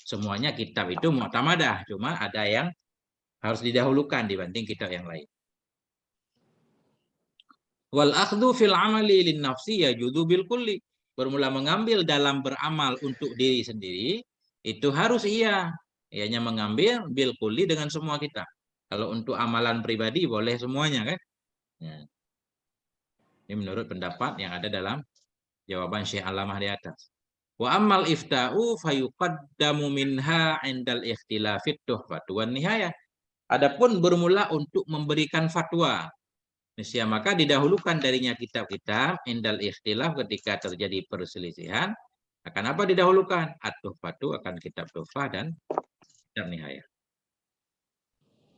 Semuanya kitab itu mu'tamadah, cuma ada yang harus didahulukan dibanding kitab yang lain. Wal akhdhu fil amali lin nafsi yajudu bil kulli. Bermula mengambil dalam beramal untuk diri sendiri itu harus ianya mengambil bil kulli dengan semua kitab. Kalau untuk amalan pribadi boleh semuanya kan? Ya. Ini menurut pendapat yang ada dalam jawaban Syekh Alamah di atas. Wa ammal ifta'u fayuqaddamu minha 'indal ikhtilafit tuhfatu wan nihayah. Adapun bermula untuk memberikan fatwa, maka didahulukan darinya kitab-kitab indal ikhtilaf ketika terjadi perselisihan. Akan apa didahulukan? At-tuhfatu akan kitab tuhfah dan kitab nihayah.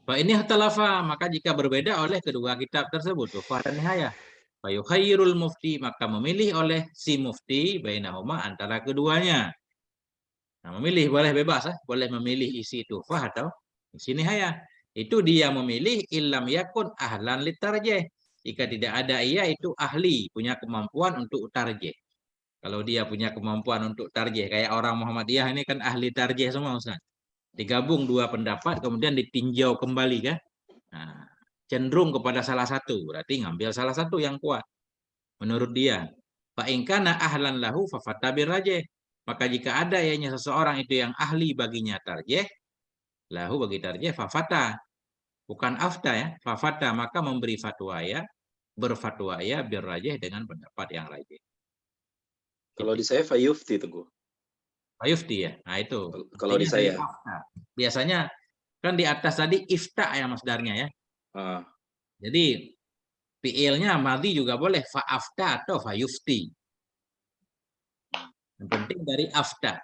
Fa ini ikhtalafa, maka jika berbeda oleh kedua kitab tersebut, tuhfah dan nihayah, fa yukhayyirul mufti, maka memilih oleh si mufti bainahuma antara keduanya. Nah, memilih boleh bebas, boleh memilih isi tuhfah atau isi nihayah. Itu dia memilih illam yakun ahlan litarjih. Jika tidak ada ia itu ahli, punya kemampuan untuk tarjih. Kalau dia punya kemampuan untuk tarjih, kayak orang Muhammadiyah ini kan ahli tarjih semua Ustaz. Digabung dua pendapat, kemudian ditinjau kembali kan. Nah, cenderung kepada salah satu, berarti ngambil salah satu yang kuat. Menurut dia, fa in kana ahlan lahu fa fatabir rajih. Maka jika ada ianya seseorang itu yang ahli baginya tarjih, lahu bagi tarjih fa fata. Bukan afta ya, fa fata, maka memberi fatwa ya, berfatwa ya birrajih dengan pendapat yang rajih. Kalau di saya fayufti Teguh. Fayufti ya. Nah itu. Kalau di saya. Biasanya kan di atas tadi ifta ya masdarnya ya. Jadi fi'ilnya madhi juga boleh fa'afta atau fayufti. Yang penting dari afta.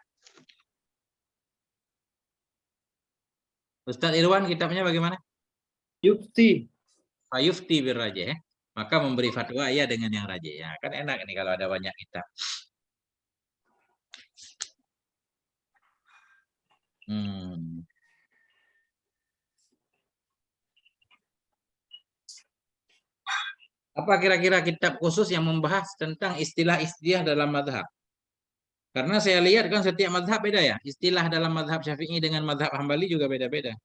Ustaz Irwan kitabnya bagaimana? Yufti. Fayufti birrajih ya. Maka memberi fatwa ya dengan yang rajih. Ya, kan enak ini kalau ada banyak kitab. Apa kira-kira kitab khusus yang membahas tentang istilah-istilah dalam mazhab? Karena saya lihat kan setiap mazhab beda ya. Istilah dalam mazhab Syafi'i dengan mazhab Hambali juga beda-beda.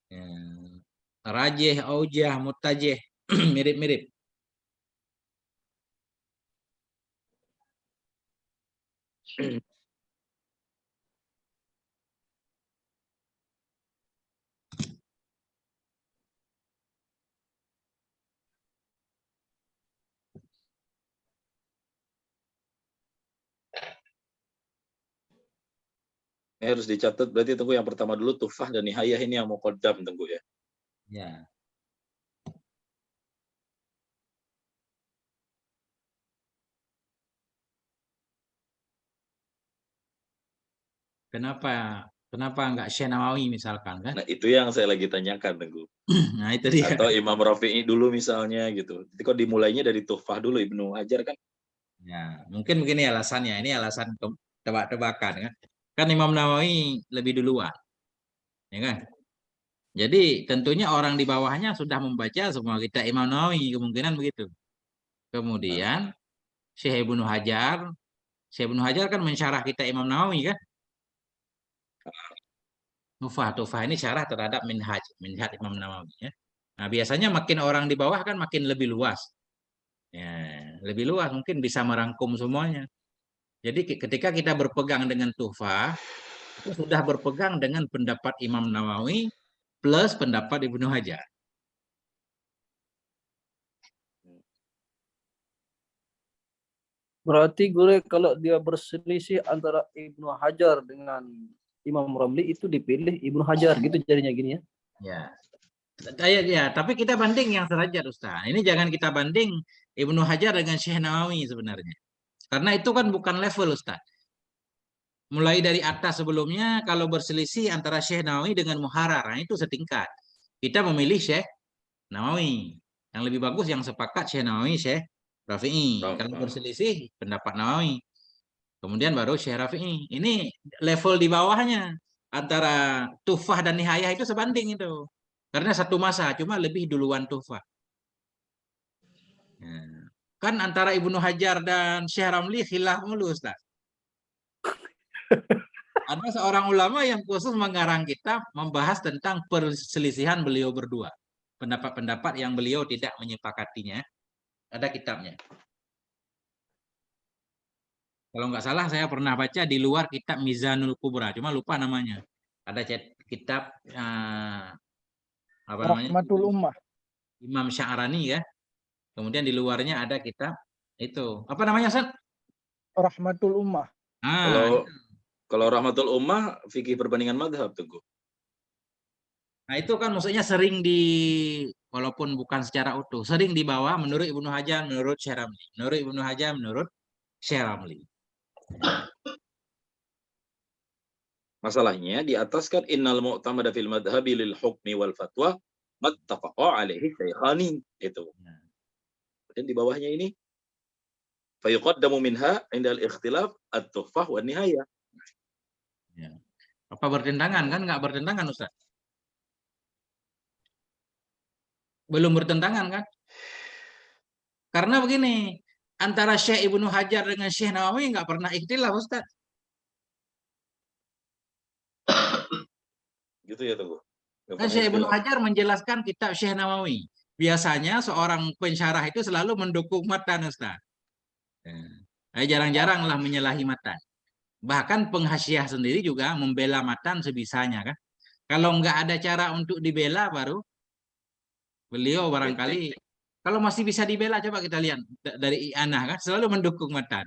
Ya. Rajih, aujah, mutajih, mirip-mirip. Ini harus dicatat berarti Tenggu yang pertama dulu tuhfah dan nihayah ini yang muqaddam Tenggu ya. Ya. Kenapa enggak Syekh Nawawi misalkan kan? Nah, itu yang saya lagi tanyakan Tenggu. Nah, itu dia. Atau Imam Rafi'i dulu misalnya gitu. Jadi kok dimulainya dari tuhfah dulu Ibnu Hajar kan? Ya, mungkin begini alasannya. Ini alasan tebak-tebakan kan. Kan Imam Nawawi lebih duluan. Ya kan? Jadi tentunya orang di bawahnya sudah membaca semua kitab Imam Nawawi, kemungkinan begitu. Kemudian Syekh Ibnu Hajar kan mensyarah kitab Imam Nawawi kan? Tufah ini syarah terhadap Minhaj Imam Nawawi ya. Nah, biasanya makin orang di bawah kan makin lebih luas. Ya, lebih luas mungkin bisa merangkum semuanya. Jadi ketika kita berpegang dengan Tufah, itu sudah berpegang dengan pendapat Imam Nawawi plus pendapat Ibnu Hajar. Berarti guru kalau dia berselisih antara Ibnu Hajar dengan Imam Ramli itu dipilih Ibnu Hajar gitu jadinya gini ya. Ya. Ya, tapi kita banding yang sederajat Ustaz. Ini jangan kita banding Ibnu Hajar dengan Syekh Nawawi sebenarnya. Karena itu kan bukan level Ustaz. Mulai dari atas sebelumnya kalau berselisih antara Syekh Nawawi dengan Muharrar, nah itu setingkat. Kita memilih Syekh Nawawi. Yang lebih bagus yang sepakat Syekh Nawawi, Syekh Rafi'i. Kalau berselisih pendapat Nawawi. Kemudian baru Syekh Rafi'i. Ini level di bawahnya. Antara Tuhfah dan Nihayah itu sebanding itu. Karena satu masa, cuma lebih duluan Tuhfah. Nah, kan antara Ibnu Hajar dan Syekh Ramli khilaf mulu Ustaz. Ada seorang ulama yang khusus mengarang kitab membahas tentang perselisihan beliau berdua. Pendapat-pendapat yang beliau tidak menyepakatinya. Ada kitabnya. Kalau nggak salah saya pernah baca di luar kitab Mizanul Kubra. Cuma lupa namanya. Ada kitab apa namanya? Rahmatul Ummah. Imam Sya'rani ya. Kemudian di luarnya ada kitab itu. Apa namanya Ustaz? Rahmatul Ummah. Kalau Rahmatul Ummah fikih perbandingan mazhab Teguh. Nah itu kan maksudnya sering walaupun bukan secara utuh, sering dibawa menurut Ibnu Hajar, menurut Syekh Ramli. Menurut Ibnu Hajar, menurut Syekh Ramli. Masalahnya di atas kan innal mu'tamada fil madhhabi lil hukmi wal fatwa mattafaqa alaihi syaikhani itu. Dan di bawahnya ini fayuqaddamu minha indal ikhtilaf at-tuhfah wan nihayah. Ya. Apa bertentangan kan? Nggak bertentangan Ustaz. Belum bertentangan kan? Karena begini, antara Syekh Ibnu Hajar dengan Syekh Nawawi nggak pernah ikhtilaf Ustaz. Gitu ya Teguh. Kan Syekh Ibnu Hajar menjelaskan kitab Syekh Nawawi. Biasanya seorang pensyarah itu selalu mendukung matan Ustaz. Jarang-jarang lah menyalahi matan. Bahkan penghasiah sendiri juga membela matan sebisanya kan. Kalau nggak ada cara untuk dibela baru beliau barangkali kalau masih bisa dibela coba kita lihat dari I'anah kan selalu mendukung matan.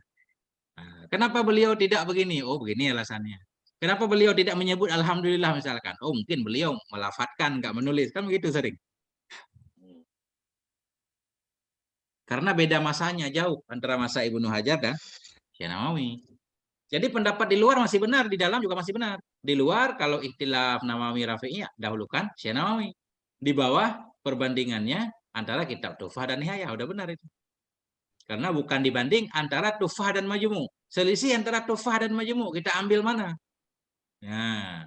Kenapa beliau tidak begini? Oh begini alasannya. Kenapa beliau tidak menyebut alhamdulillah misalkan? Oh mungkin beliau melafatkan nggak menulis kan begitu sering. Karena beda masanya jauh antara masa Ibnu Hajar dan Syekh Nawawi. Jadi pendapat di luar masih benar, di dalam juga masih benar. Di luar kalau ikhtilaf Nawawi Rafi'i dahulukan Syekh Nawawi. Di bawah perbandingannya antara kitab Tuhfah dan Nihayah, udah benar itu. Karena bukan dibanding antara Tuhfah dan Majmu'. Selisih antara Tuhfah dan Majmu', kita ambil mana? Nah,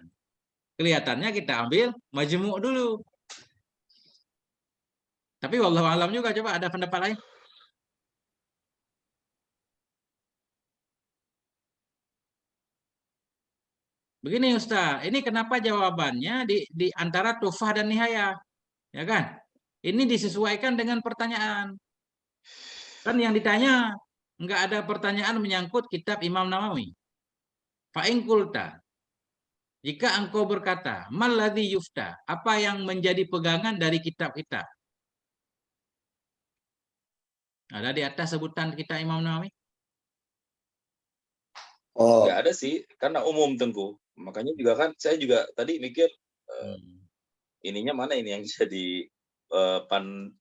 kelihatannya kita ambil Majmu' dulu. Tapi wallahu alam juga coba ada pendapat lain. Begini Ustaz, ini kenapa jawabannya di antara Tuhfah dan Nihayah, ya kan? Ini disesuaikan dengan pertanyaan. Kan yang ditanya nggak ada pertanyaan menyangkut kitab Imam Nawawi. Fa'in kulta, jika engkau berkata, maladhi yufta, apa yang menjadi pegangan dari kitab-kitab? Ada di atas sebutan kitab Imam Nawawi? Oh, nggak ada sih, karena umum Tengku. Makanya juga kan saya juga tadi mikir ininya mana ini yang jadi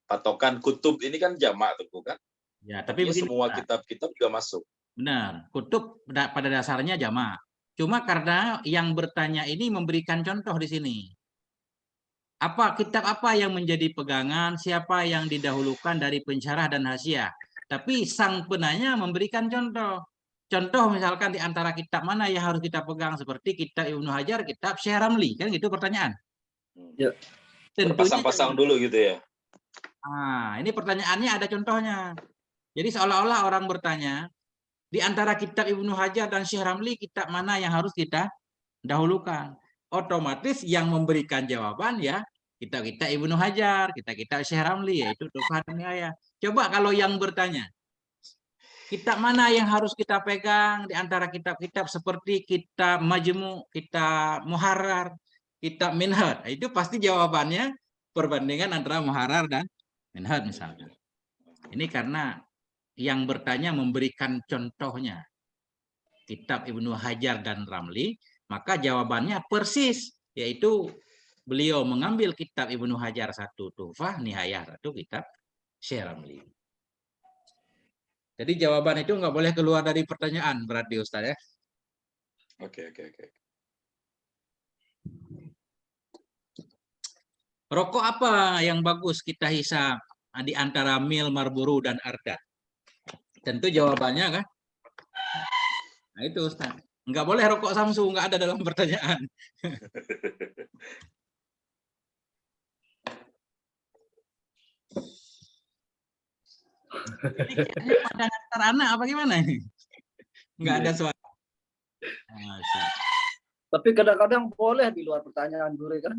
patokan kutub ini kan jamak Tengku kan? Ya, tapi begini, semua kitab-kitab juga masuk. Benar, kutub pada dasarnya jamak. Cuma karena yang bertanya ini memberikan contoh di sini. Kitab apa yang menjadi pegangan, siapa yang didahulukan dari pensyarah dan hasyiah. Tapi sang penanya memberikan contoh. Contoh misalkan di antara kitab mana yang harus kita pegang seperti kitab Ibnu Hajar, kitab Syekh Ramli, kan gitu pertanyaan. Ya. Pasang-pasang dulu gitu ya. Nah, ini pertanyaannya ada contohnya. Jadi seolah-olah orang bertanya, di antara kitab Ibnu Hajar dan Syekh Ramli, kitab mana yang harus kita dahulukan? Otomatis yang memberikan jawaban ya kitab-kitab Ibnu Hajar, kitab-kitab Syekh Ramli, yaitu Tuhfah dan Nihayah. Coba kalau yang bertanya, kitab mana yang harus kita pegang di antara kitab-kitab seperti kitab Majmu', kitab Muharrar, kitab Minhaj? Itu pasti jawabannya perbandingan antara Muharrar dan Minhaj misalnya. Ini karena yang bertanya memberikan contohnya kitab Ibnu Hajar dan Ramli, maka jawabannya persis, yaitu beliau mengambil kitab Ibnu Hajar satu Tuhfah, Nihayah satu kitab Syekh Ramli. Jadi jawaban itu nggak boleh keluar dari pertanyaan, berarti Ustaz ya. Oke. Rokok apa yang bagus kita hisap di antara Mil, Marlboro, dan Arda? Tentu jawabannya kan. Nah itu Ustaz. Nggak boleh rokok Samsu, nggak ada dalam pertanyaan. Ini pada antar anak apa gimana ini? Nggak ada suara. Tapi kadang-kadang boleh di luar pertanyaan Guru kan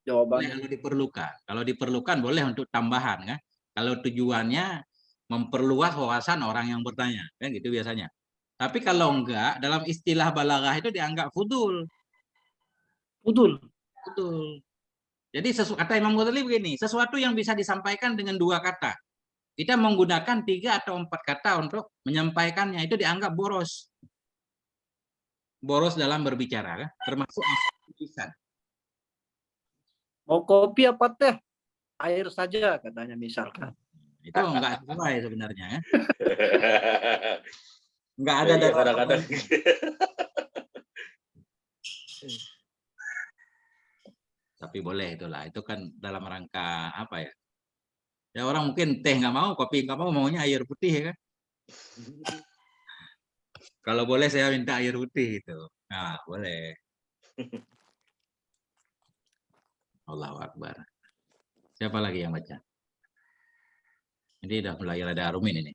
jawabannya. Kalau diperlukan. Kalau diperlukan boleh untuk tambahan kan. Kalau tujuannya memperluas wawasan orang yang bertanya, kan gitu biasanya. Tapi kalau enggak, dalam istilah balaghah itu dianggap fudul. Fudul. Jadi kata Imam Ghazali begini, sesuatu yang bisa disampaikan dengan 2 kata. Kita menggunakan 3 atau 4 kata untuk menyampaikannya, itu dianggap boros. Boros dalam berbicara, kan? Termasuk tulisan. Mau kopi apa teh? Air saja katanya misalkan. Itu enggak sesuai sebenarnya. Ya? Enggak ada ya, kadang-kadang. Tapi boleh itulah. Itu kan dalam rangka apa ya? Ya orang mungkin teh nggak mau, kopi nggak mau, maunya air putih ya kan? Kalau boleh saya minta air putih itu. Nah, boleh. Allahu Akbar. Siapa lagi yang baca? Ini udah mulai ada Arumin ini.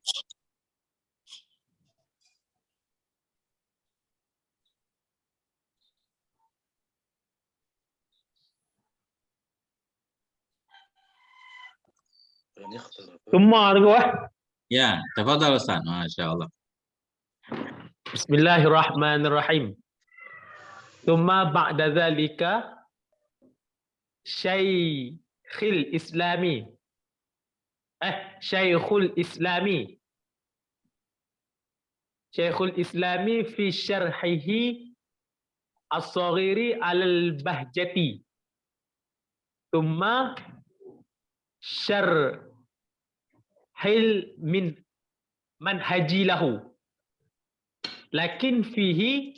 Ya, tafadhal Ustaz. Masya Allah. Bismillahirrahmanirrahim. Tsumma ba'da dzalika Syekhul Islami fi syarhihi as-saghiri 'alal bahjati. Tsumma syarhil min manhaji lahu. Lakin fihi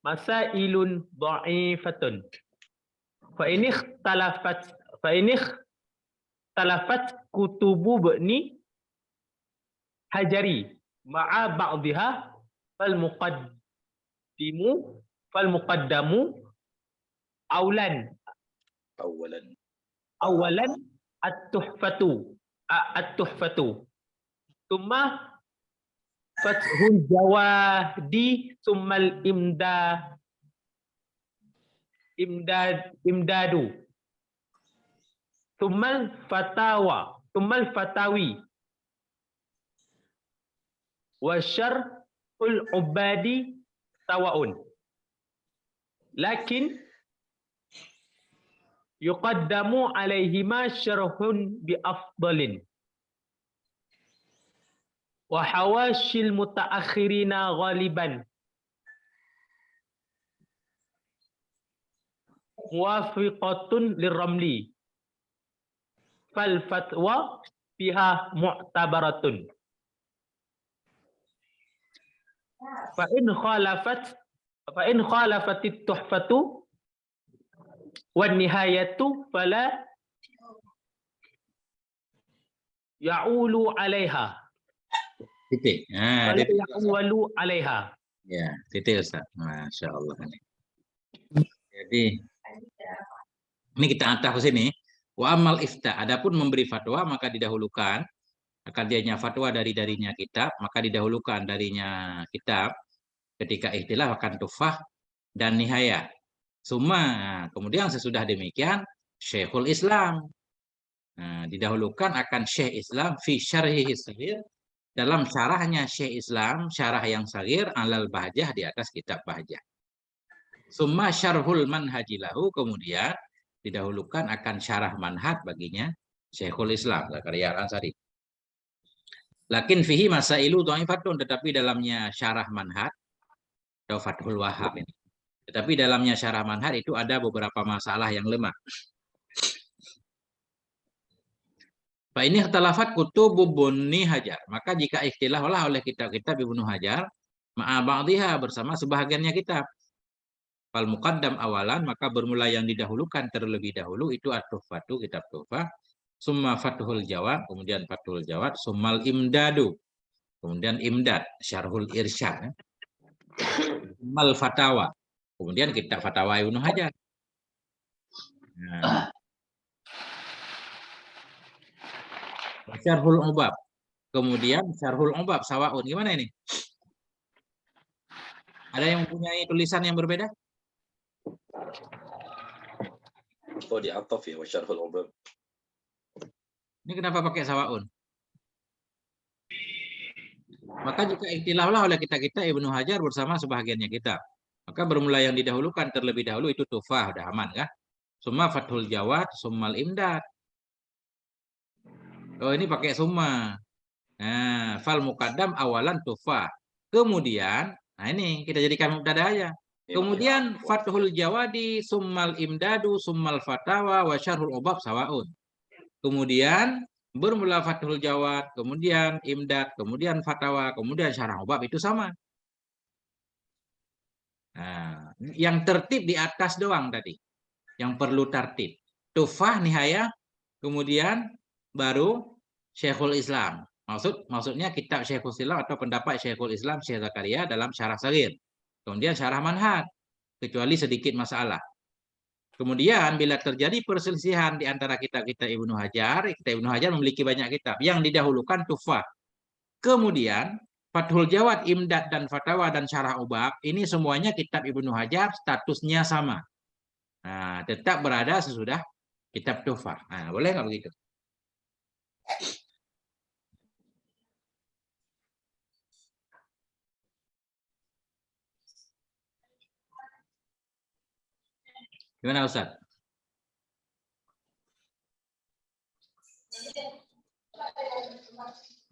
masailun dha'ifatun. Fa in ikhtalafat kutubu bani Hajari ma'a ba'dihha fal muqaddamu awalan at-tuhfatu thumma fathul jawadi thummal imdadu thummal fatawi wa syarhul ubadi tawaun lakin yuqaddamu alaihima syarhun bi afdalin wa hawashil mutaakhirina ghaliban muwafiqatun lirramli fal fatwa fiha mu'tabaratun fa in khalafatit tuhfatu wan nihayatu fala ya'ulu 'alaiha. Titik. Nah, ya'ulu 'alaiha. Ya, titik Ustaz. Masya Allah. Jadi ini kita antah ke sini. Wa amal ifta. Adapun memberi fatwa maka didahulukan. Akan dianya fatwa darinya kitab, maka didahulukan darinya kitab. Ketika ikhtilaf akan tufah dan nihayah. Summa, kemudian sesudah demikian Syekhul Islam. Nah, didahulukan akan Syekh Islam fi syarhihi saghir, dalam syarahnya Syekh Islam, syarah yang saghir alal bahjah, di atas kitab bahjah. Summa syarhul manhajilahu, kemudian didahulukan akan syarah manhaj baginya Syekhul Islam Zakaria Al-Ansari. Lakin fihi masailu dhaifatun, tetapi dalamnya syarah manhaj atau Fathul Wahhab ini. Tetapi dalamnya syarah manhaj itu ada beberapa masalah yang lemah. Fa ini ikhtalafat kutubu Ibnu Hajar. Maka jika ikhtilaflah oleh kitab-kitab Ibnu Hajar, ma'a ba'dhiha bersama sebahagiannya kitab. Fal muqaddam awalan, maka bermula yang didahulukan terlebih dahulu itu at-Tuhfatu, kitab Tuhfah, summa Fathul Jawad, kemudian Fathul Jawad, summal Imdadu, kemudian Imdad, Syarhul Irsyad, summal Fatawa, kemudian kitab Fatawa Ibnu Hajar. Nah, Syarhul Ubab, kemudian Syarhul Ubab sawaun. Gimana ini? Ada yang mempunyai tulisan yang berbeda? Oh, di Ataf ya, wa Syarhul Ubab. Ini kenapa pakai sawaun? Maka jika ikhtilaflah oleh kita Ibnu Hajar bersama sebahagiannya kitab, maka bermula yang didahulukan terlebih dahulu itu Tuhfah, udah aman kan? Summa Fathul Jawad, summal Imdad. Oh, ini pakai summa. Nah, fal muqaddam awalan Tuhfah. Kemudian, nah ini kita jadikan mubtada aja. Kemudian Fathul Jawadi, summal Imdadu, summal Fatawa, wa Syarhul Ubab sawaun. Kemudian bermula Fathul Jawad, kemudian Imdad, kemudian Fatawa, kemudian Syarah Ubab itu sama. Nah, yang tertib di atas doang tadi. Yang perlu tertib. Tuhfah Nihayah, kemudian baru Syekhul Islam. Maksudnya kitab Syekhul Islam atau pendapat Syekhul Islam Syekh Zakaria dalam Syarah Saghir. Kemudian Syarah Manhaj, kecuali sedikit masalah. Kemudian bila terjadi perselisihan di antara kitab-kitab Ibnu Hajar, kitab Ibnu Hajar memiliki banyak kitab. Yang didahulukan Tuhfah. Kemudian Fathul Jawad, Imdad, dan Fatawa, dan Syarah Ubab, ini semuanya kitab Ibnu Hajar, statusnya sama. Nah, tetap berada sesudah kitab Tuhfah. Nah, boleh nggak begitu? Gimana Ustaz?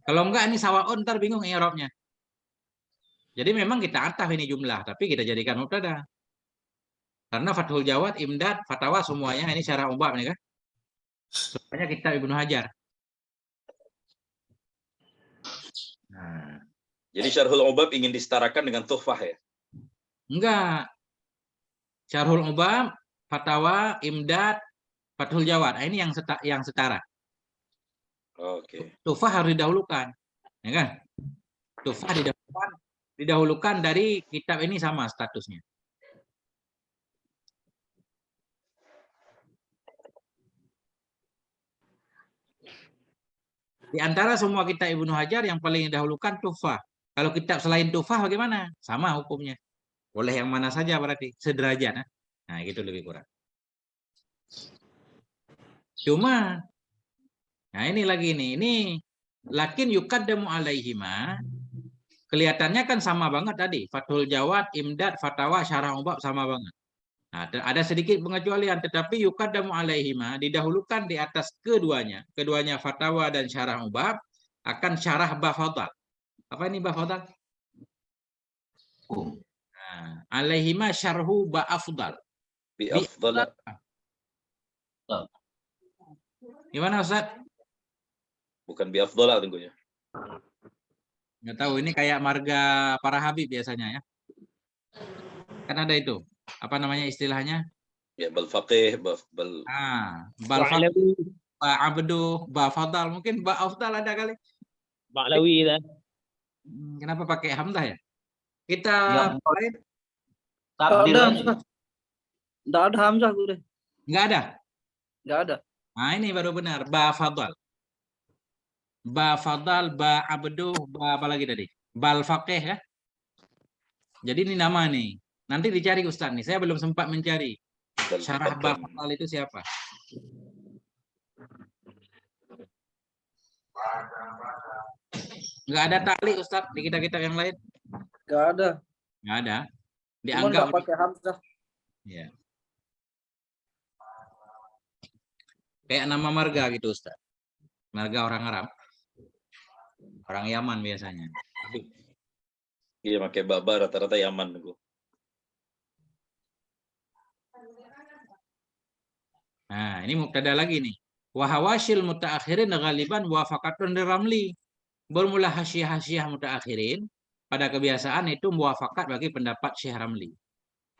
Kalau enggak ini sawaun ntar bingung i'rabnya. Jadi memang kita ataf ini jumlah, tapi kita jadikan mubtada. Karena Fathul Jawad, Imdad, Fatawa semuanya ini Syarah Ubab nih kan. Semuanya kitab Ibnu Hajar. Nah, jadi Syarhul Ubab ingin disetarakan dengan Tuhfah ya? enggak. Syarhul Ubab, Fatawa, Imdad, Fathul Jawad. Nah, ini yang setara. Oke. Tuhfah harus didahulukan. Ya kan? Tuhfah didahulukan dari kitab ini sama statusnya. Di antara semua kitab Ibnu Hajar yang paling didahulukan Tuhfah. Kalau kitab selain Tuhfah bagaimana? Sama hukumnya. Boleh yang mana saja berarti sederajat. Nah, gitu lebih kurang. Cuma nah ini lagi nih. Ini lakin yuqaddamu alaihima. Kelihatannya kan sama banget tadi. Fathul Jawad, Imdad, Fatawa, Syarah Ubab sama banget. Nah, ada sedikit pengecualian, tetapi yuqaddamu alaihima didahulukan di atas keduanya. Keduanya Fatawa dan Syarah Ubab akan Syarah Bafadal. Apa ini Bafadal? Nah, alaihima syarhu Ba'afdal. Bi'afdal. Gimana Ustaz? Bukan bi'afdal tentunya. Nggak tahu, ini kayak marga para habib biasanya ya. Kan ada itu. Apa namanya istilahnya? Ya, bal faqih, bal bal faqih, ba abdu, ba fadal, mungkin ba afdal ada kali. Ba'lawi lah. Kenapa pakai hamzah ya? Kita lain Takdir aja. Enggak ada hamzah gue. Enggak ada. Enggak ada. Nah, ini baru benar, ba fadal. Ba fadal, ba abdu, ba apa lagi tadi? Bal faqih ya. Jadi ini nama nih. Nanti dicari Ustaz nih. Saya belum sempat mencari. Syarah ba fadal itu siapa? Enggak ada ta'liq Ustaz di kitab-kitab yang lain? Enggak ada. Enggak ada. Cuma Dianggap enggak pakai hamzah. ya. Kayak nama marga gitu Ustaz. Marga orang Arab. Orang Yaman biasanya. Iya, pakai baba rata-rata Yaman gua. Nah, ini mubtada lagi nih. Wa hawasyil mutaakhirin ghaliban muwafaqatun liramli. Bermula hasyiah-hasyiah mutaakhirin pada kebiasaan itu muwafakat bagi pendapat Syekh Ramli.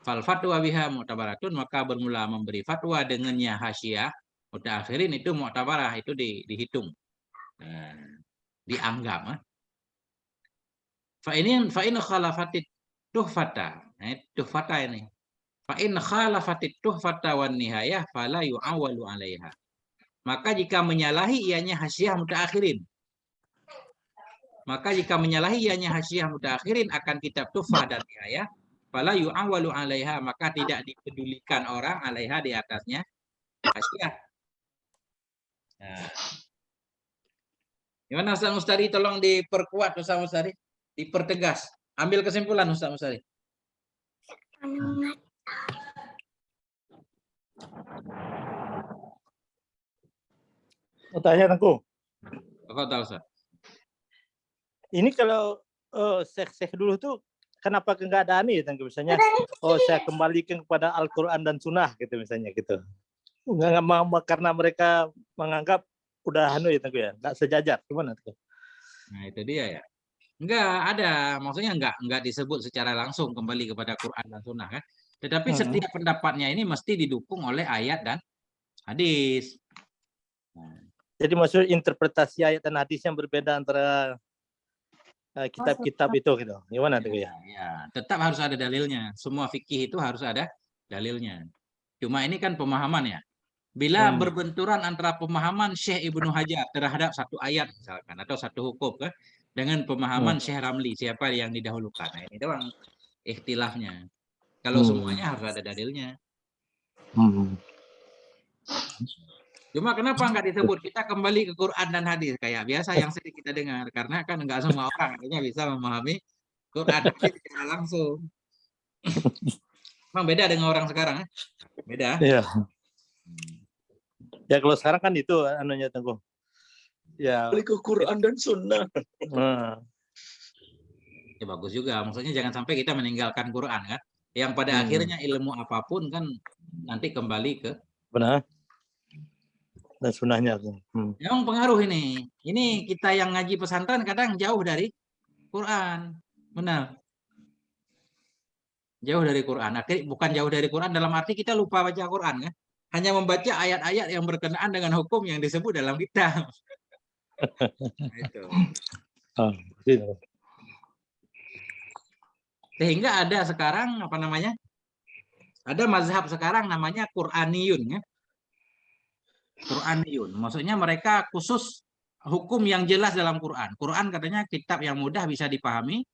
Fal fatwa biha mu'tabaratun, maka bermula memberi fatwa dengannya hasyiah mutaakhirin itu mu'tabarah, itu dihitung. Nah, dianggap. Fa in khalafatit tuhfata. Nah, tuhfata ini. Fa in khalafatit tuhfata wan nihayah fala yu'awwalu 'alaiha. Maka jika menyalahi ianya hasyiah mutaakhirin. Maka jika menyalahi ianya hasyiah mutaakhirin akan kitab tuhfah dan nihayah, fala yu'awwalu 'alaiha, maka tidak dipedulikan orang 'alaiha di atasnya hasyiah. Nah. Gimana Ustaz Mustari? Tolong diperkuat Ustaz Mustari. Dipertegas. Ambil kesimpulan Ustaz Mustari. Mau tanya Tengku. Apa tahu Ustaz? Ini kalau Syekh dulu tuh kenapa nggak ada ya Tengku, misalnya saya kembalikan kepada Al-Qur'an dan Sunnah gitu misalnya gitu. Nggak karena mereka menganggap udah ya Tengku ya, nggak sejajar, gimana tuh? Nah, itu dia ya. Enggak ada, maksudnya enggak disebut secara langsung kembali kepada Quran dan Sunnah kan. Tetapi setiap pendapatnya ini mesti didukung oleh ayat dan hadis. Nah. Jadi maksud interpretasi ayat dan hadis yang berbeda antara kitab-kitab itu gitu. Gimana tuh ya? Ya, tetap harus ada dalilnya. Semua fikih itu harus ada dalilnya. Cuma ini kan pemahaman ya. Bila berbenturan antara pemahaman Syekh Ibnu Hajar terhadap satu ayat misalkan atau satu hukum kan dengan pemahaman Syekh Ramli, siapa yang didahulukan. Nah, ini doang ikhtilafnya. Kalau semuanya harus ada dalilnya. Cuma kenapa nggak disebut? Kita kembali ke Quran dan hadis kayak biasa yang sering kita dengar, karena kan nggak semua orang akhirnya bisa memahami Quran secara langsung. Memang beda dengan orang sekarang, beda. Iya. Ya kalau sekarang kan itu anunya Tengku. Ya. Balik ke Quran dan Sunnah. Ya bagus juga. Maksudnya jangan sampai kita meninggalkan Quran kan. Yang pada akhirnya ilmu apapun kan nanti kembali ke benar. Dan Sunnahnya. Memang pengaruh ini. Ini kita yang ngaji pesantren kadang jauh dari Quran. Benar. Jauh dari Quran. Akhirnya bukan jauh dari Quran dalam arti kita lupa baca Quran kan. Hanya membaca ayat-ayat yang berkenaan dengan hukum yang disebut dalam kitab. Itu. Sehingga ada sekarang apa namanya? Ada mazhab sekarang namanya Quraniyun ya. Quraniyun. Maksudnya mereka khusus hukum yang jelas dalam Quran. Quran katanya kitab yang mudah bisa dipahami,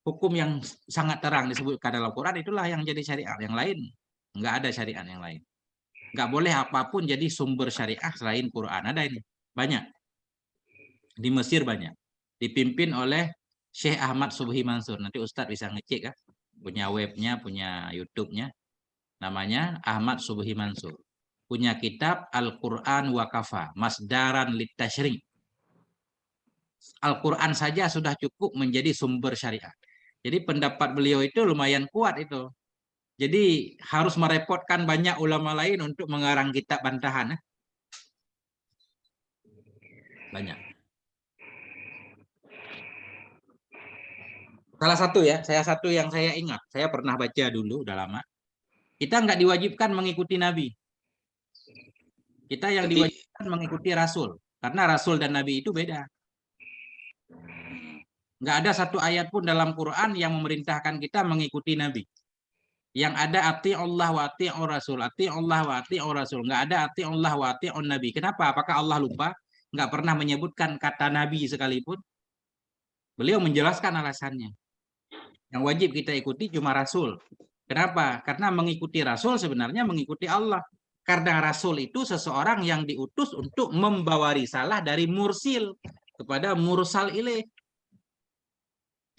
hukum yang sangat terang disebutkan dalam Quran itulah yang jadi syariat. Yang lain nggak ada syariat yang lain. Nggak boleh apapun jadi sumber syariah selain Quran. Ada ini banyak. Di Mesir banyak. Dipimpin oleh Syekh Ahmad Subhi Mansur. Nanti Ustadz bisa ngecek kan. Punya webnya, punya YouTube-nya. Namanya Ahmad Subhi Mansur. Punya kitab Al-Quran wa Kafa. Masdaran Littashri'. Al-Quran saja sudah cukup menjadi sumber syariah. Jadi pendapat beliau itu lumayan kuat itu. Jadi harus merepotkan banyak ulama lain untuk mengarang kitab bantahan. Banyak. Salah satu ya, satu yang saya ingat. Saya pernah baca dulu, udah lama. Kita nggak diwajibkan mengikuti Nabi. Kita yang diwajibkan mengikuti Rasul. Karena Rasul dan Nabi itu beda. Nggak ada satu ayat pun dalam Quran yang memerintahkan kita mengikuti Nabi. Yang ada ati'ullah wa ati'ur rasul, ati'ullah wa ati'ur rasul. Nggak ada ati'ullah wa ati'un nabi. Kenapa? Apakah Allah lupa? Nggak pernah menyebutkan kata nabi sekalipun. Beliau menjelaskan alasannya. Yang wajib kita ikuti cuma rasul. Kenapa? Karena mengikuti rasul sebenarnya mengikuti Allah. Karena rasul itu seseorang yang diutus untuk membawa risalah dari mursil kepada mursal ilaih.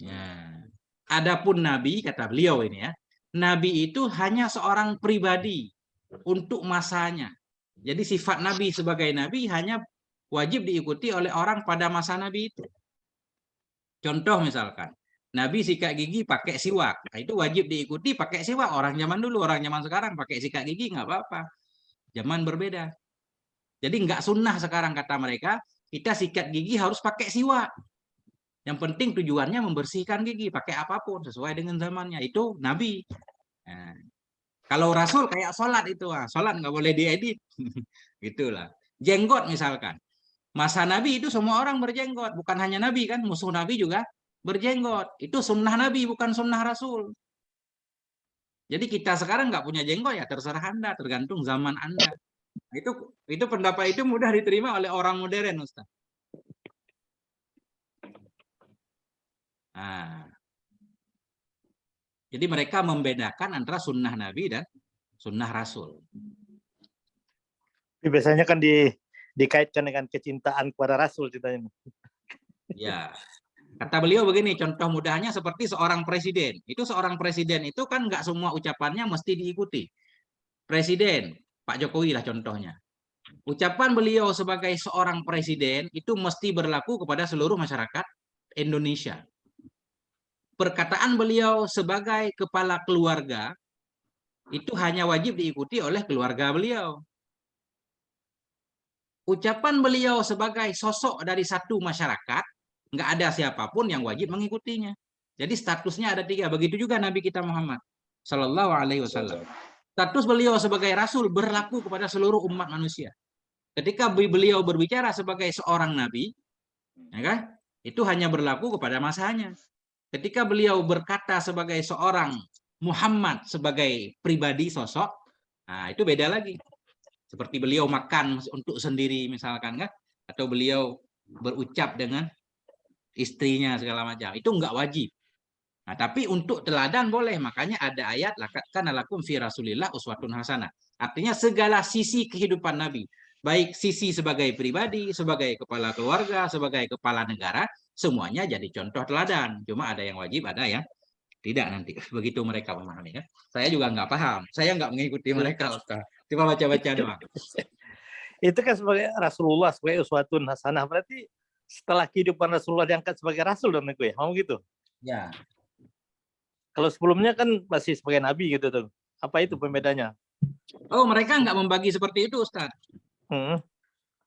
Ya. Adapun nabi, kata beliau ini ya, Nabi itu hanya seorang pribadi untuk masanya. Jadi sifat Nabi sebagai Nabi hanya wajib diikuti oleh orang pada masa Nabi itu. Contoh misalkan, Nabi sikat gigi pakai siwak. Nah, itu wajib diikuti pakai siwak. Orang zaman dulu, orang zaman sekarang pakai sikat gigi nggak apa-apa. Zaman berbeda. Jadi nggak sunnah sekarang kata mereka, kita sikat gigi harus pakai siwak. Yang penting tujuannya membersihkan gigi, pakai apapun sesuai dengan zamannya. Itu Nabi. Nah, kalau Rasul kayak sholat itu, sholat nggak boleh diedit. Gitulah. Jenggot misalkan. Masa Nabi itu semua orang berjenggot, bukan hanya Nabi kan, musuh Nabi juga berjenggot. Itu sunnah Nabi, bukan sunnah Rasul. Jadi kita sekarang nggak punya jenggot ya terserah Anda, tergantung zaman Anda. Itu pendapat itu mudah diterima oleh orang modern, Ustaz. Nah, jadi mereka membedakan antara sunnah Nabi dan sunnah Rasul. Biasanya kan dikaitkan dengan kecintaan kepada Rasul ceritanya. Ya, kata beliau begini, contoh mudahnya seperti seorang presiden. Itu seorang presiden itu kan nggak semua ucapannya mesti diikuti. Presiden, Pak Jokowi lah contohnya. Ucapan beliau sebagai seorang presiden itu mesti berlaku kepada seluruh masyarakat Indonesia. Perkataan beliau sebagai kepala keluarga itu hanya wajib diikuti oleh keluarga beliau. Ucapan beliau sebagai sosok dari satu masyarakat, nggak ada siapapun yang wajib mengikutinya. Jadi statusnya ada 3. Begitu juga Nabi kita Muhammad Sallallahu Alaihi Wasallam. Status beliau sebagai Rasul berlaku kepada seluruh umat manusia. Ketika beliau berbicara sebagai seorang Nabi, ya kan, itu hanya berlaku kepada masanya. Ketika beliau berkata sebagai seorang Muhammad sebagai pribadi sosok, nah itu beda lagi. Seperti beliau makan untuk sendiri misalkan kan, atau beliau berucap dengan istrinya segala macam, itu enggak wajib. Nah, tapi untuk teladan boleh, makanya ada ayat laqad kana lakum fi Rasulillah uswatun hasanah. Artinya segala sisi kehidupan Nabi, baik sisi sebagai pribadi, sebagai kepala keluarga, sebagai kepala negara, semuanya jadi contoh teladan. Cuma ada yang wajib, ada yang tidak nanti. Begitu mereka memahami kan. Saya juga nggak paham. Saya nggak mengikuti mereka, Ustaz. Cuma baca-baca doang. Itu kan sebagai Rasulullah, sebagai uswatun hasanah. Berarti setelah kehidupan Rasulullah diangkat sebagai Rasul dan ya, mau gitu? Ya. Kalau sebelumnya kan masih sebagai Nabi gitu tuh. Apa itu pembedanya? Oh, mereka nggak membagi seperti itu, Ustaz.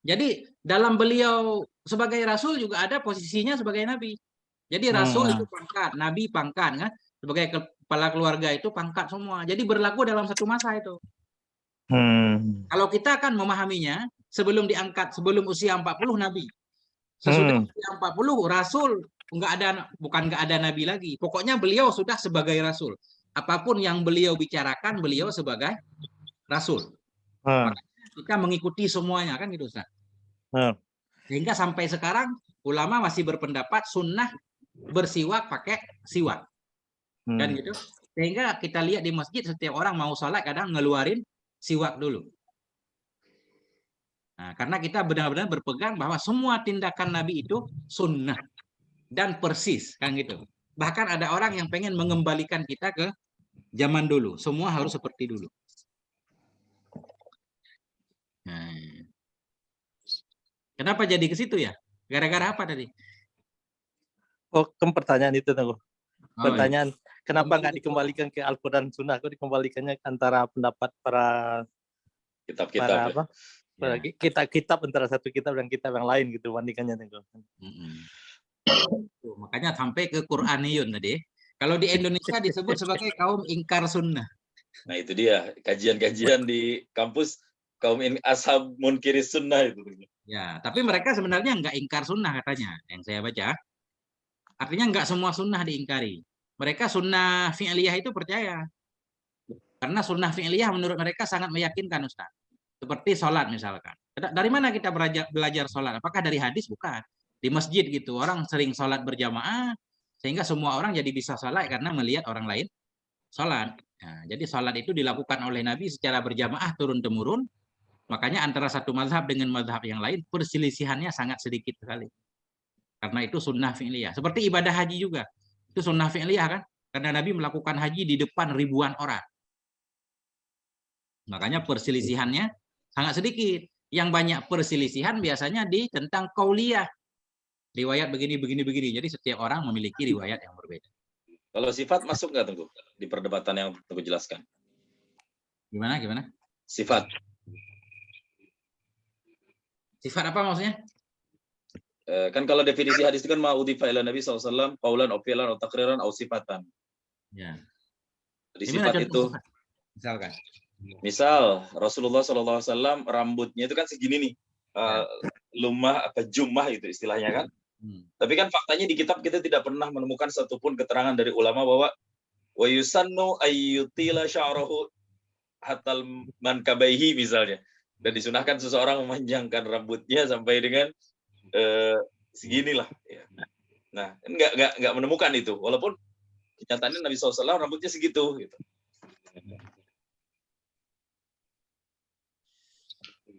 Jadi dalam beliau sebagai Rasul juga ada posisinya sebagai Nabi. Jadi Rasul itu pangkat, Nabi pangkat kan, sebagai kepala keluarga itu pangkat semua. Jadi berlaku dalam satu masa itu. Kalau kita akan memahaminya sebelum diangkat, sebelum usia 40 Nabi. Sesudah usia 40 Rasul bukan nggak ada Nabi lagi. Pokoknya beliau sudah sebagai Rasul. Apapun yang beliau bicarakan, beliau sebagai Rasul. Makanya kita mengikuti semuanya kan gitu, Ustaz. Sehingga sampai sekarang ulama masih berpendapat sunnah bersiwak pakai siwak. Kan gitu. Sehingga kita lihat di masjid setiap orang mau sholat kadang ngeluarin siwak dulu. Nah, karena kita benar-benar berpegang bahwa semua tindakan Nabi itu sunnah dan persis kan gitu. Bahkan ada orang yang pengen mengembalikan kita ke zaman dulu. Semua harus seperti dulu. Nah. Kenapa jadi ke situ ya? Gara-gara apa tadi? Oh, pertanyaan itu tuh. Pertanyaan, iya. Kenapa nggak dikembalikan ke Al-Quran Sunnah? Kok dikembalikannya antara pendapat para kitab-kitab apa? Kitab antara satu kitab dan kitab yang lain gitu bandingkannya tuh. Makanya sampai ke Quraniyun tadi. Kalau di Indonesia disebut sebagai kaum ingkar sunnah. Nah itu dia kajian-kajian di kampus kaum ashab munkiris sunnah itu. Ya, tapi mereka sebenarnya nggak ingkar sunnah katanya, yang saya baca. Artinya nggak semua sunnah diingkari. Mereka sunnah fi'liyah itu percaya. Karena sunnah fi'liyah menurut mereka sangat meyakinkan, Ustaz. Seperti sholat misalkan. Dari mana kita belajar sholat? Apakah dari hadis? Bukan. Di masjid gitu, orang sering sholat berjamaah, sehingga semua orang jadi bisa sholat karena melihat orang lain sholat. Nah, jadi sholat itu dilakukan oleh Nabi secara berjamaah turun-temurun. Makanya antara satu mazhab dengan mazhab yang lain, perselisihannya sangat sedikit sekali. Karena itu sunnah fi'liyah. Seperti ibadah haji juga. Itu sunnah fi'liyah kan? Karena Nabi melakukan haji di depan ribuan orang. Makanya perselisihannya sangat sedikit. Yang banyak perselisihan biasanya di tentang qauliyah. riwayat begini. Jadi setiap orang memiliki riwayat yang berbeda. Kalau sifat masuk nggak Tengku di perdebatan yang Tengku jelaskan? Gimana? Sifat. Sifat apa maksudnya? Kan kalau definisi hadis itu kan ma'udhifa ila Nabi SAW, qaulan aw fi'lan aw taqriran aw sifatan. Ya. Di Gimana sifat contoh itu, sifat? Misalkan. misal Rasulullah SAW rambutnya itu kan segini nih, lumah apa jumah itu istilahnya kan. Tapi kan faktanya di kitab kita tidak pernah menemukan satupun keterangan dari ulama bahwa wa yusannu ayyutila sya'rahu hatal mankabaihi misalnya. Dan disunahkan seseorang memanjangkan rambutnya sampai dengan seginilah. Ya. Nah, nggak menemukan itu. Walaupun kenyataannya Nabi SAW rambutnya segitu. Gitu.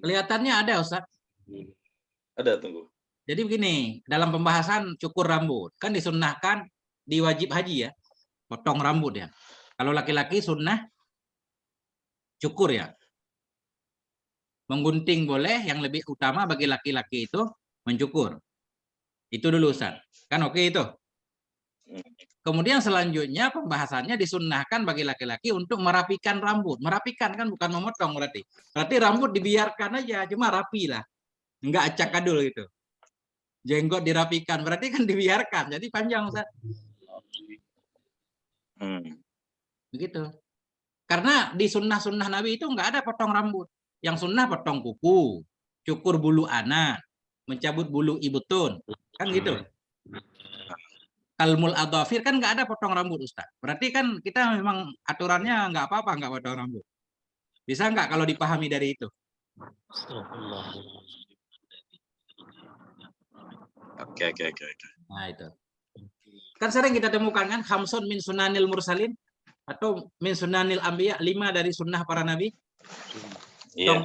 Kelihatannya ada, Ustaz. Ada, tunggu. Jadi begini, dalam pembahasan cukur rambut, kan disunnahkan di wajib haji ya, potong rambut ya. Kalau laki-laki sunnah cukur ya. Menggunting boleh, yang lebih utama bagi laki-laki itu mencukur. Itu dulu Ustaz. Kan oke itu. Kemudian selanjutnya pembahasannya disunnahkan bagi laki-laki untuk merapikan rambut. Merapikan kan bukan memotong berarti. Berarti rambut dibiarkan aja, cuma rapi lah. Enggak acak-adul gitu. Jenggot dirapikan, berarti kan dibiarkan. Jadi panjang Ustaz. Begitu. Karena di sunnah-sunnah Nabi itu enggak ada potong rambut. Yang sunnah potong kuku, cukur bulu anak, mencabut bulu ibutun. Kan gitu. Kalmul adhafir kan nggak ada potong rambut Ustaz. Berarti kan kita memang aturannya nggak apa-apa nggak potong rambut. Bisa nggak kalau dipahami dari itu? Oke. Nah itu. Kan sering kita temukan kan khamsun min sunanil mursalin atau min sunanil anbiya, 5 dari sunnah para nabi. Iya.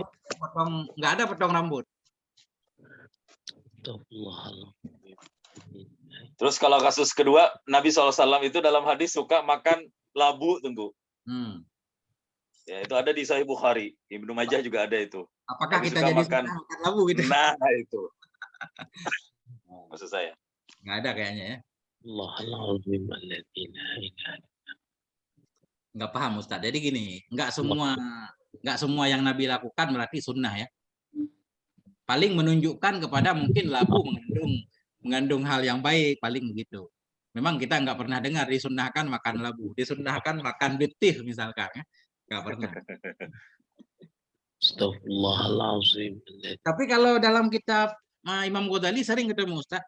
Nggak ada potong rambut. Terus kalau kasus kedua, Nabi SAW itu dalam hadis suka makan labu, tunggu. Ya, itu ada di Sahih Bukhari. Ibnu Majah juga ada itu. Apakah Nabi kita suka jadi makan labu gitu? Nah, itu. Maksud saya. Nggak ada kayaknya ya. Nggak paham Ustaz. Jadi gini, nggak semua yang Nabi lakukan berarti sunnah ya. Paling menunjukkan kepada mungkin labu mengandung hal yang baik, paling begitu. Memang kita nggak pernah dengar disunnahkan makan labu, disunnahkan makan betif misalkan ya. Nggak pernah. Astagfirullahaladzim. Tapi kalau dalam kitab Imam Ghazali sering ketemu Ustaz,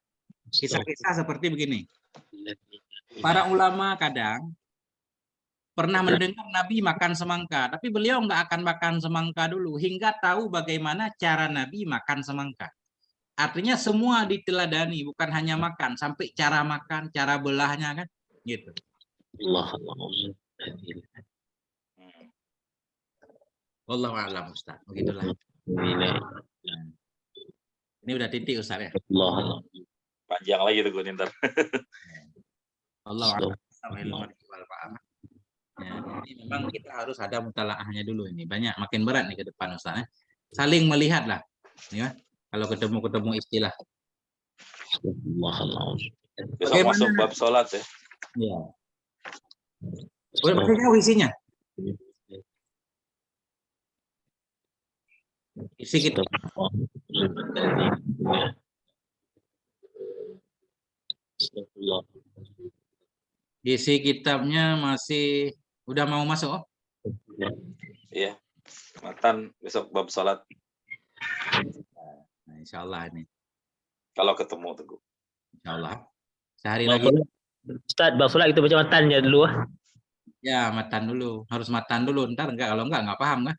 kisah-kisah seperti begini. Para ulama kadang pernah mendengar Nabi makan semangka, tapi beliau nggak akan makan semangka dulu hingga tahu bagaimana cara Nabi makan semangka. Artinya semua diteladani, bukan hanya makan, sampai cara makan, cara belahnya kan, gitu. Wallahu a'lam Ustaz, begitulah. Ini udah titik Ustaz ya. Panjang lagi tuh gue ntar. Wallahu a'lam. Ya, jadi memang kita harus ada mutalaahnya dulu ini. Banyak makin berat nih ke depan Ustaz ya. Saling melihat lah. Ya. Kalau ketemu istilah. Besok masuk bab sholat ya. Iya. Boleh jauh isinya. Isi kita. Isi kitabnya masih udah mau masuk? Iya. Matan besok bab sholat. Nah, insya Allah ini. Kalau ketemu Teguh. Insya Allah. Sehari lagi. Ustaz, bab sholat kita baca matannya dulu. Ya, matan dulu. Harus matan dulu. Ntar kalau enggak paham kan?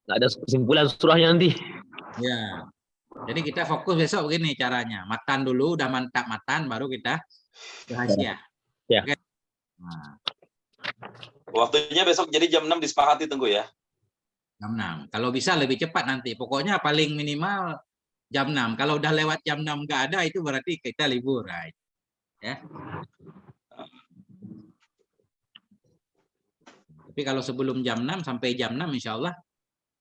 Nggak ada kesimpulan surahnya nanti. Ya. Jadi kita fokus besok begini caranya. Matan dulu, udah mantap matan, baru kita rahasia. Ya. Oke. Nah. Waktunya besok jadi jam 6 disepakati Tenggu ya. Jam 6. Kalau bisa lebih cepat nanti. Pokoknya paling minimal jam 6. Kalau udah lewat jam 6 nggak ada, itu berarti kita libur. Right? Ya. Tapi kalau sebelum jam 6 sampai jam 6 insya Allah,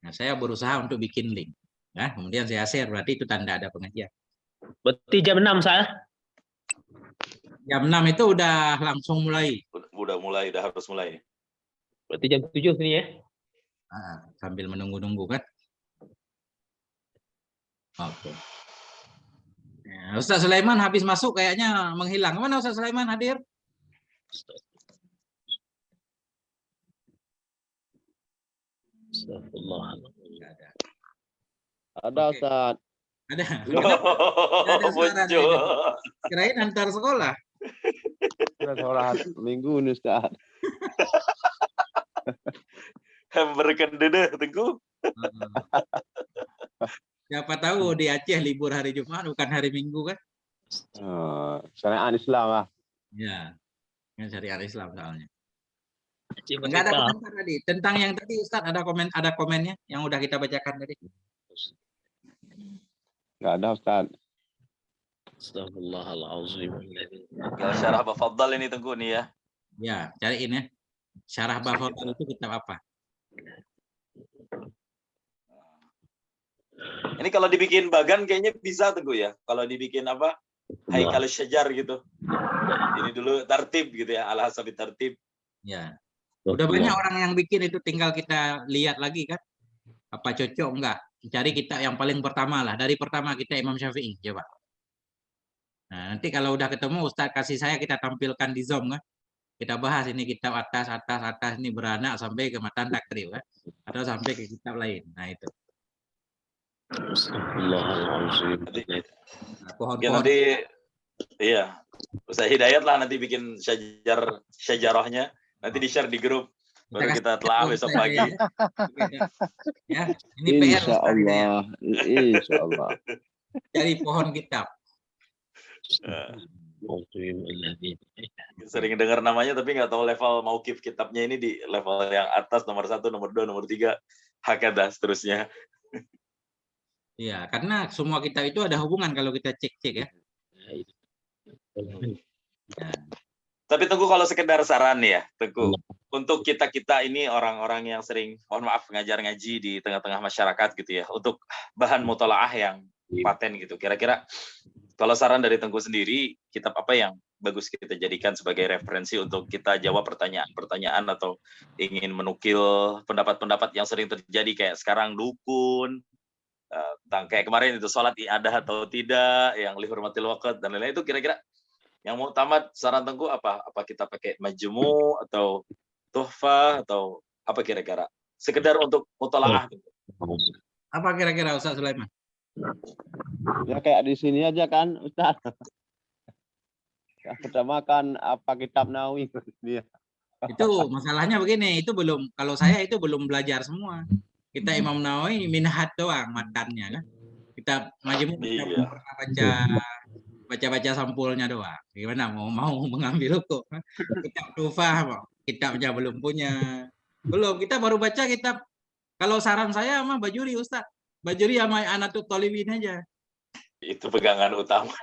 nah saya berusaha untuk bikin link. Ya, kemudian saya share, berarti itu tanda ada pengajian. Berarti jam 6 saya. Jam 6 itu udah langsung mulai. Udah harus mulai. Berarti jam 7 sini ya. Sambil menunggu-nunggu kan. Oke. Ya, Ustaz Sulaiman habis masuk kayaknya menghilang. Mana Ustaz Sulaiman hadir? Astagfirullahaladzim. Ada Oke. Ustaz. Ada. Oh, muncul. Kirain antar sekolah. Sudah sholat minggu nih Ustaz. Hamburkan dede Tengku. Siapa tahu di Aceh libur hari Jumat bukan hari Minggu kan? Syariat Islam lah. Ya. Kan syariat Islam soalnya. Cik Enggak ada Merdeka. komentar tadi. Tentang yang tadi Ustaz ada komennya yang udah kita bacakan tadi. Enggak ada Ustaz. Astagfirullahaladzim. Tinggal syarah Bafaddal ini Tengku nih ya. Ya, cariin ya. Syarah Bafaddal itu kitab apa? Ini kalau dibikin bagan kayaknya bisa Tengku ya. Kalau dibikin apa? Haikal Syajar gitu. Ini dulu tartib gitu ya. Al-Hasabi tartib. Ya. Udah banyak orang yang bikin itu, tinggal kita lihat lagi kan. Apa cocok enggak? Cari kitab yang paling pertama lah. Dari pertama kita Imam Syafi'i, coba. Nah, nanti kalau udah ketemu Ustaz kasih saya, kita tampilkan di Zoom kan. Kita bahas ini kitab atas ini beranak sampai ke matan takrib kan. Atau sampai ke kitab lain. Nah, itu. Astagfirullahaladzim. Ya, Pohon-pohon. nanti iya. Ustaz Hidayat lah nanti bikin syajarahnya. Nanti di-share di grup. Baru kita telah besok pagi. Ya, ini PR Insya Ustaz Hidayat. Allah. Insya Allah. Cari pohon kitab. Sering dengar namanya tapi nggak tahu level mauqif kitabnya ini di level yang atas, nomor 1, nomor 2, nomor 3, hakadah seterusnya. Iya, karena semua kitab itu ada hubungan kalau kita cek-cek ya. Ya. Tapi Tengku kalau sekedar saran ya, Tengku, untuk kita ini orang-orang yang sering, mohon maaf, ngajar ngaji di tengah-tengah masyarakat gitu ya, untuk bahan mutolaah yang paten gitu. Kira-kira kalau saran dari Tengku sendiri, kitab apa yang bagus kita jadikan sebagai referensi untuk kita jawab pertanyaan-pertanyaan atau ingin menukil pendapat-pendapat yang sering terjadi kayak sekarang dukun, tentang kayak kemarin itu sholat ada atau tidak, yang lihurmatil waqt dan lain-lain, itu kira-kira yang mau tamat saran Tengku apa? Apa kita pakai majmu atau tuhfah atau apa kira-kira? Sekedar untuk mutolaah. Apa kira-kira Ustaz Sulaiman? Ya kayak di sini aja kan Ustaz. Yang pertama kan apa kitab Nawawi dia. Itu masalahnya begini, itu belum, kalau saya itu belum belajar semua. Kita Imam Nawawi minhat doang matannya kan. Kita majmu kita pernah baca sampulnya doang. Gimana mau mengambil kok? Kitab Tufah, kitabnya belum punya. Belum, kita baru baca kitab. Kalau saran saya sama Bajuri Ustaz. Bajuri sama Anatul Talibin aja. Itu pegangan utama.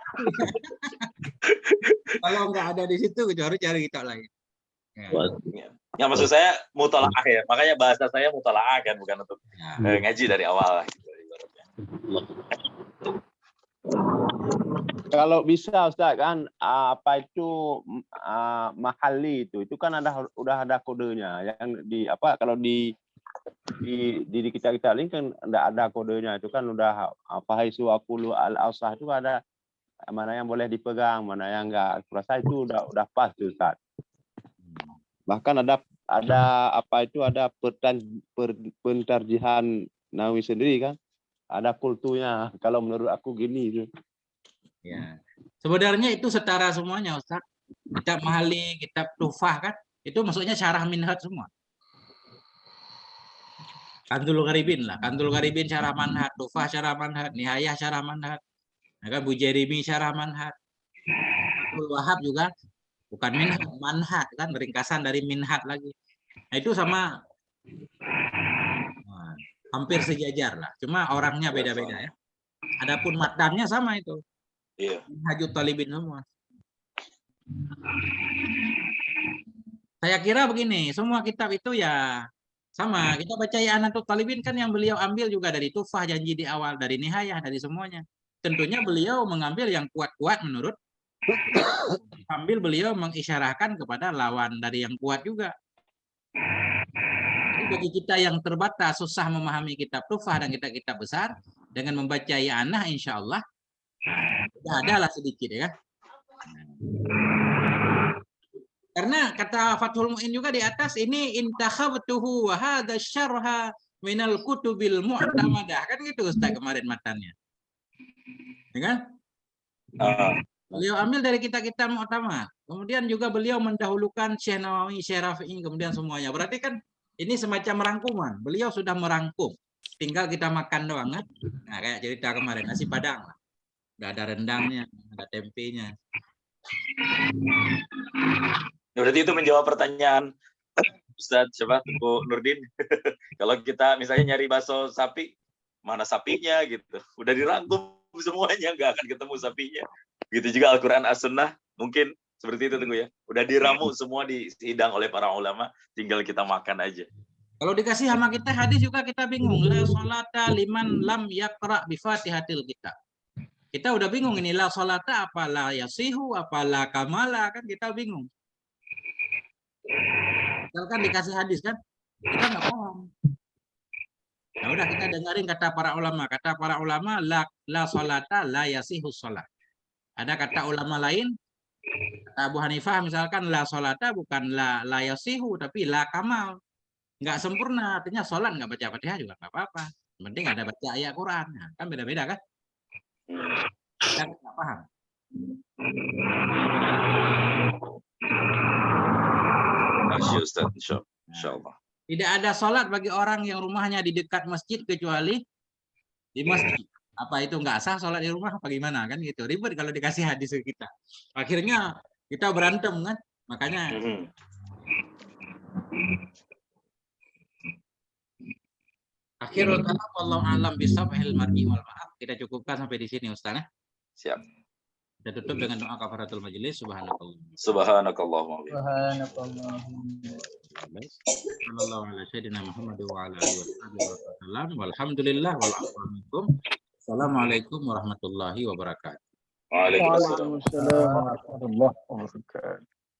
Kalau nggak ada di situ, baru cari kitab lain. Ya, maksud saya mutolaah ya. Makanya bahasa saya mutolaah kan, bukan untuk ngaji dari awal gitu, ibaratnya. Kalau bisa Ustaz kan apa itu mahali itu kan udah ada kodenya yang di apa kalau di kita ini kan enggak ada kodenya, itu kan udah apa haisu aqulu al-ausah itu ada mana yang boleh dipegang, mana yang enggak. Aku rasa itu udah pas tuh Ustaz. Bahkan ada apa itu ada pentarjihan Nawawi sendiri kan. Ada kultunya kalau menurut aku gini itu. Ya. Sebenarnya itu setara semuanya Ustaz. Kitab Mahali, kitab Tufah kan, itu maksudnya syarah minhaj semua. Kanzul Gharibin lah, Kanzul Gharibin syarah manhaj, Tufah syarah manhaj, Nihayah syarah manhaj. Nah, kan Bujairimi syarah manhaj. Abdul Wahab juga bukan minhaj, manhaj kan, ringkasan dari minhaj lagi. Nah, itu sama hampir sejajar lah. Cuma orangnya beda-beda ya. Adapun matanya sama itu. Iya. Hajut Talibin semua. Saya kira begini, semua kitab itu ya sama. Kita baca ya Anatul Talibin kan yang beliau ambil juga dari Tufah, janji di awal, dari Nihayah, dari semuanya. tentunya beliau mengambil yang kuat-kuat menurut sambil beliau mengisyarahkan kepada lawan dari yang kuat juga. Jadi bagi kita yang terbatas, susah memahami kitab Tuhfah dan kitab-kitab besar, dengan membaca I'anah insya Allah adalah sedikit ya. Karena kata Fathul Mu'in juga di atas ini intakhabtuhu wa hadha syarha minal kutubil mu'tamadah, kan gitu Ustaz kemarin matanya. Ya kan? Beliau ambil dari kitab-kitab mu'tamad. Kemudian juga beliau mendahulukan Syekh Nawawi, Syekh Rafi'i, kemudian semuanya. Berarti kan ini semacam rangkuman. Beliau sudah merangkum. Tinggal kita makan doang kan? Nah, kayak cerita kemarin nasi Padang. Udah ada rendangnya, ada tempenya. Berarti itu menjawab pertanyaan Ustaz siapa? Bu Nurdin. Kalau kita misalnya nyari bakso sapi, mana sapinya gitu. Udah dirangkum semuanya, nggak akan ketemu sapinya. Begitu juga Al-Quran As-Sunnah, mungkin seperti itu Tengku ya. Udah diramu semua dihidang oleh para ulama, tinggal kita makan aja. Kalau dikasih sama kita hadis juga kita bingung. La sholata liman lam yaqra bi Fatihatil kitab. Kita udah bingung ini la sholata apa la yasihu apa la kamala, kan kita bingung. Misalkan dikasih hadis kan, kita nggak paham. Ya udah kita dengerin kata para ulama. Kata para ulama la sholata la yasihu sholat. Ada kata ulama lain, kata Abu Hanifah misalkan la sholata bukan la yasihu tapi la kamal. Nggak sempurna, artinya sholat nggak baca Fatihah juga nggak apa-apa. Yang penting ada baca ayat Quran. Nah, kan beda-beda kan? Kita nggak paham. Masya Ustaz, insyaallah. Tidak ada sholat bagi orang yang rumahnya di dekat masjid kecuali di masjid. Apa itu nggak sah sholat di rumah? Apa gimana kan gitu? Ribet kalau dikasih hadis ke kita. Akhirnya kita berantem kan? Makanya. Akhirul kalam wallahu alam bisawabil marji wal ma'af. Kita cukupkan sampai di sini Ustaz. Siap. Kita tutup dengan doa kafaratul majelis. Subhanakallah. Subhanakallahumma. Sallallahu alaihi sayyidina Muhammad wa ala alihi wasallam. Walhamdulillah wal afwa. Assalamualaikum warahmatullahi wabarakatuh. Waalaikumsalam. Waalaikumsalam warahmatullahi wabarakatuh.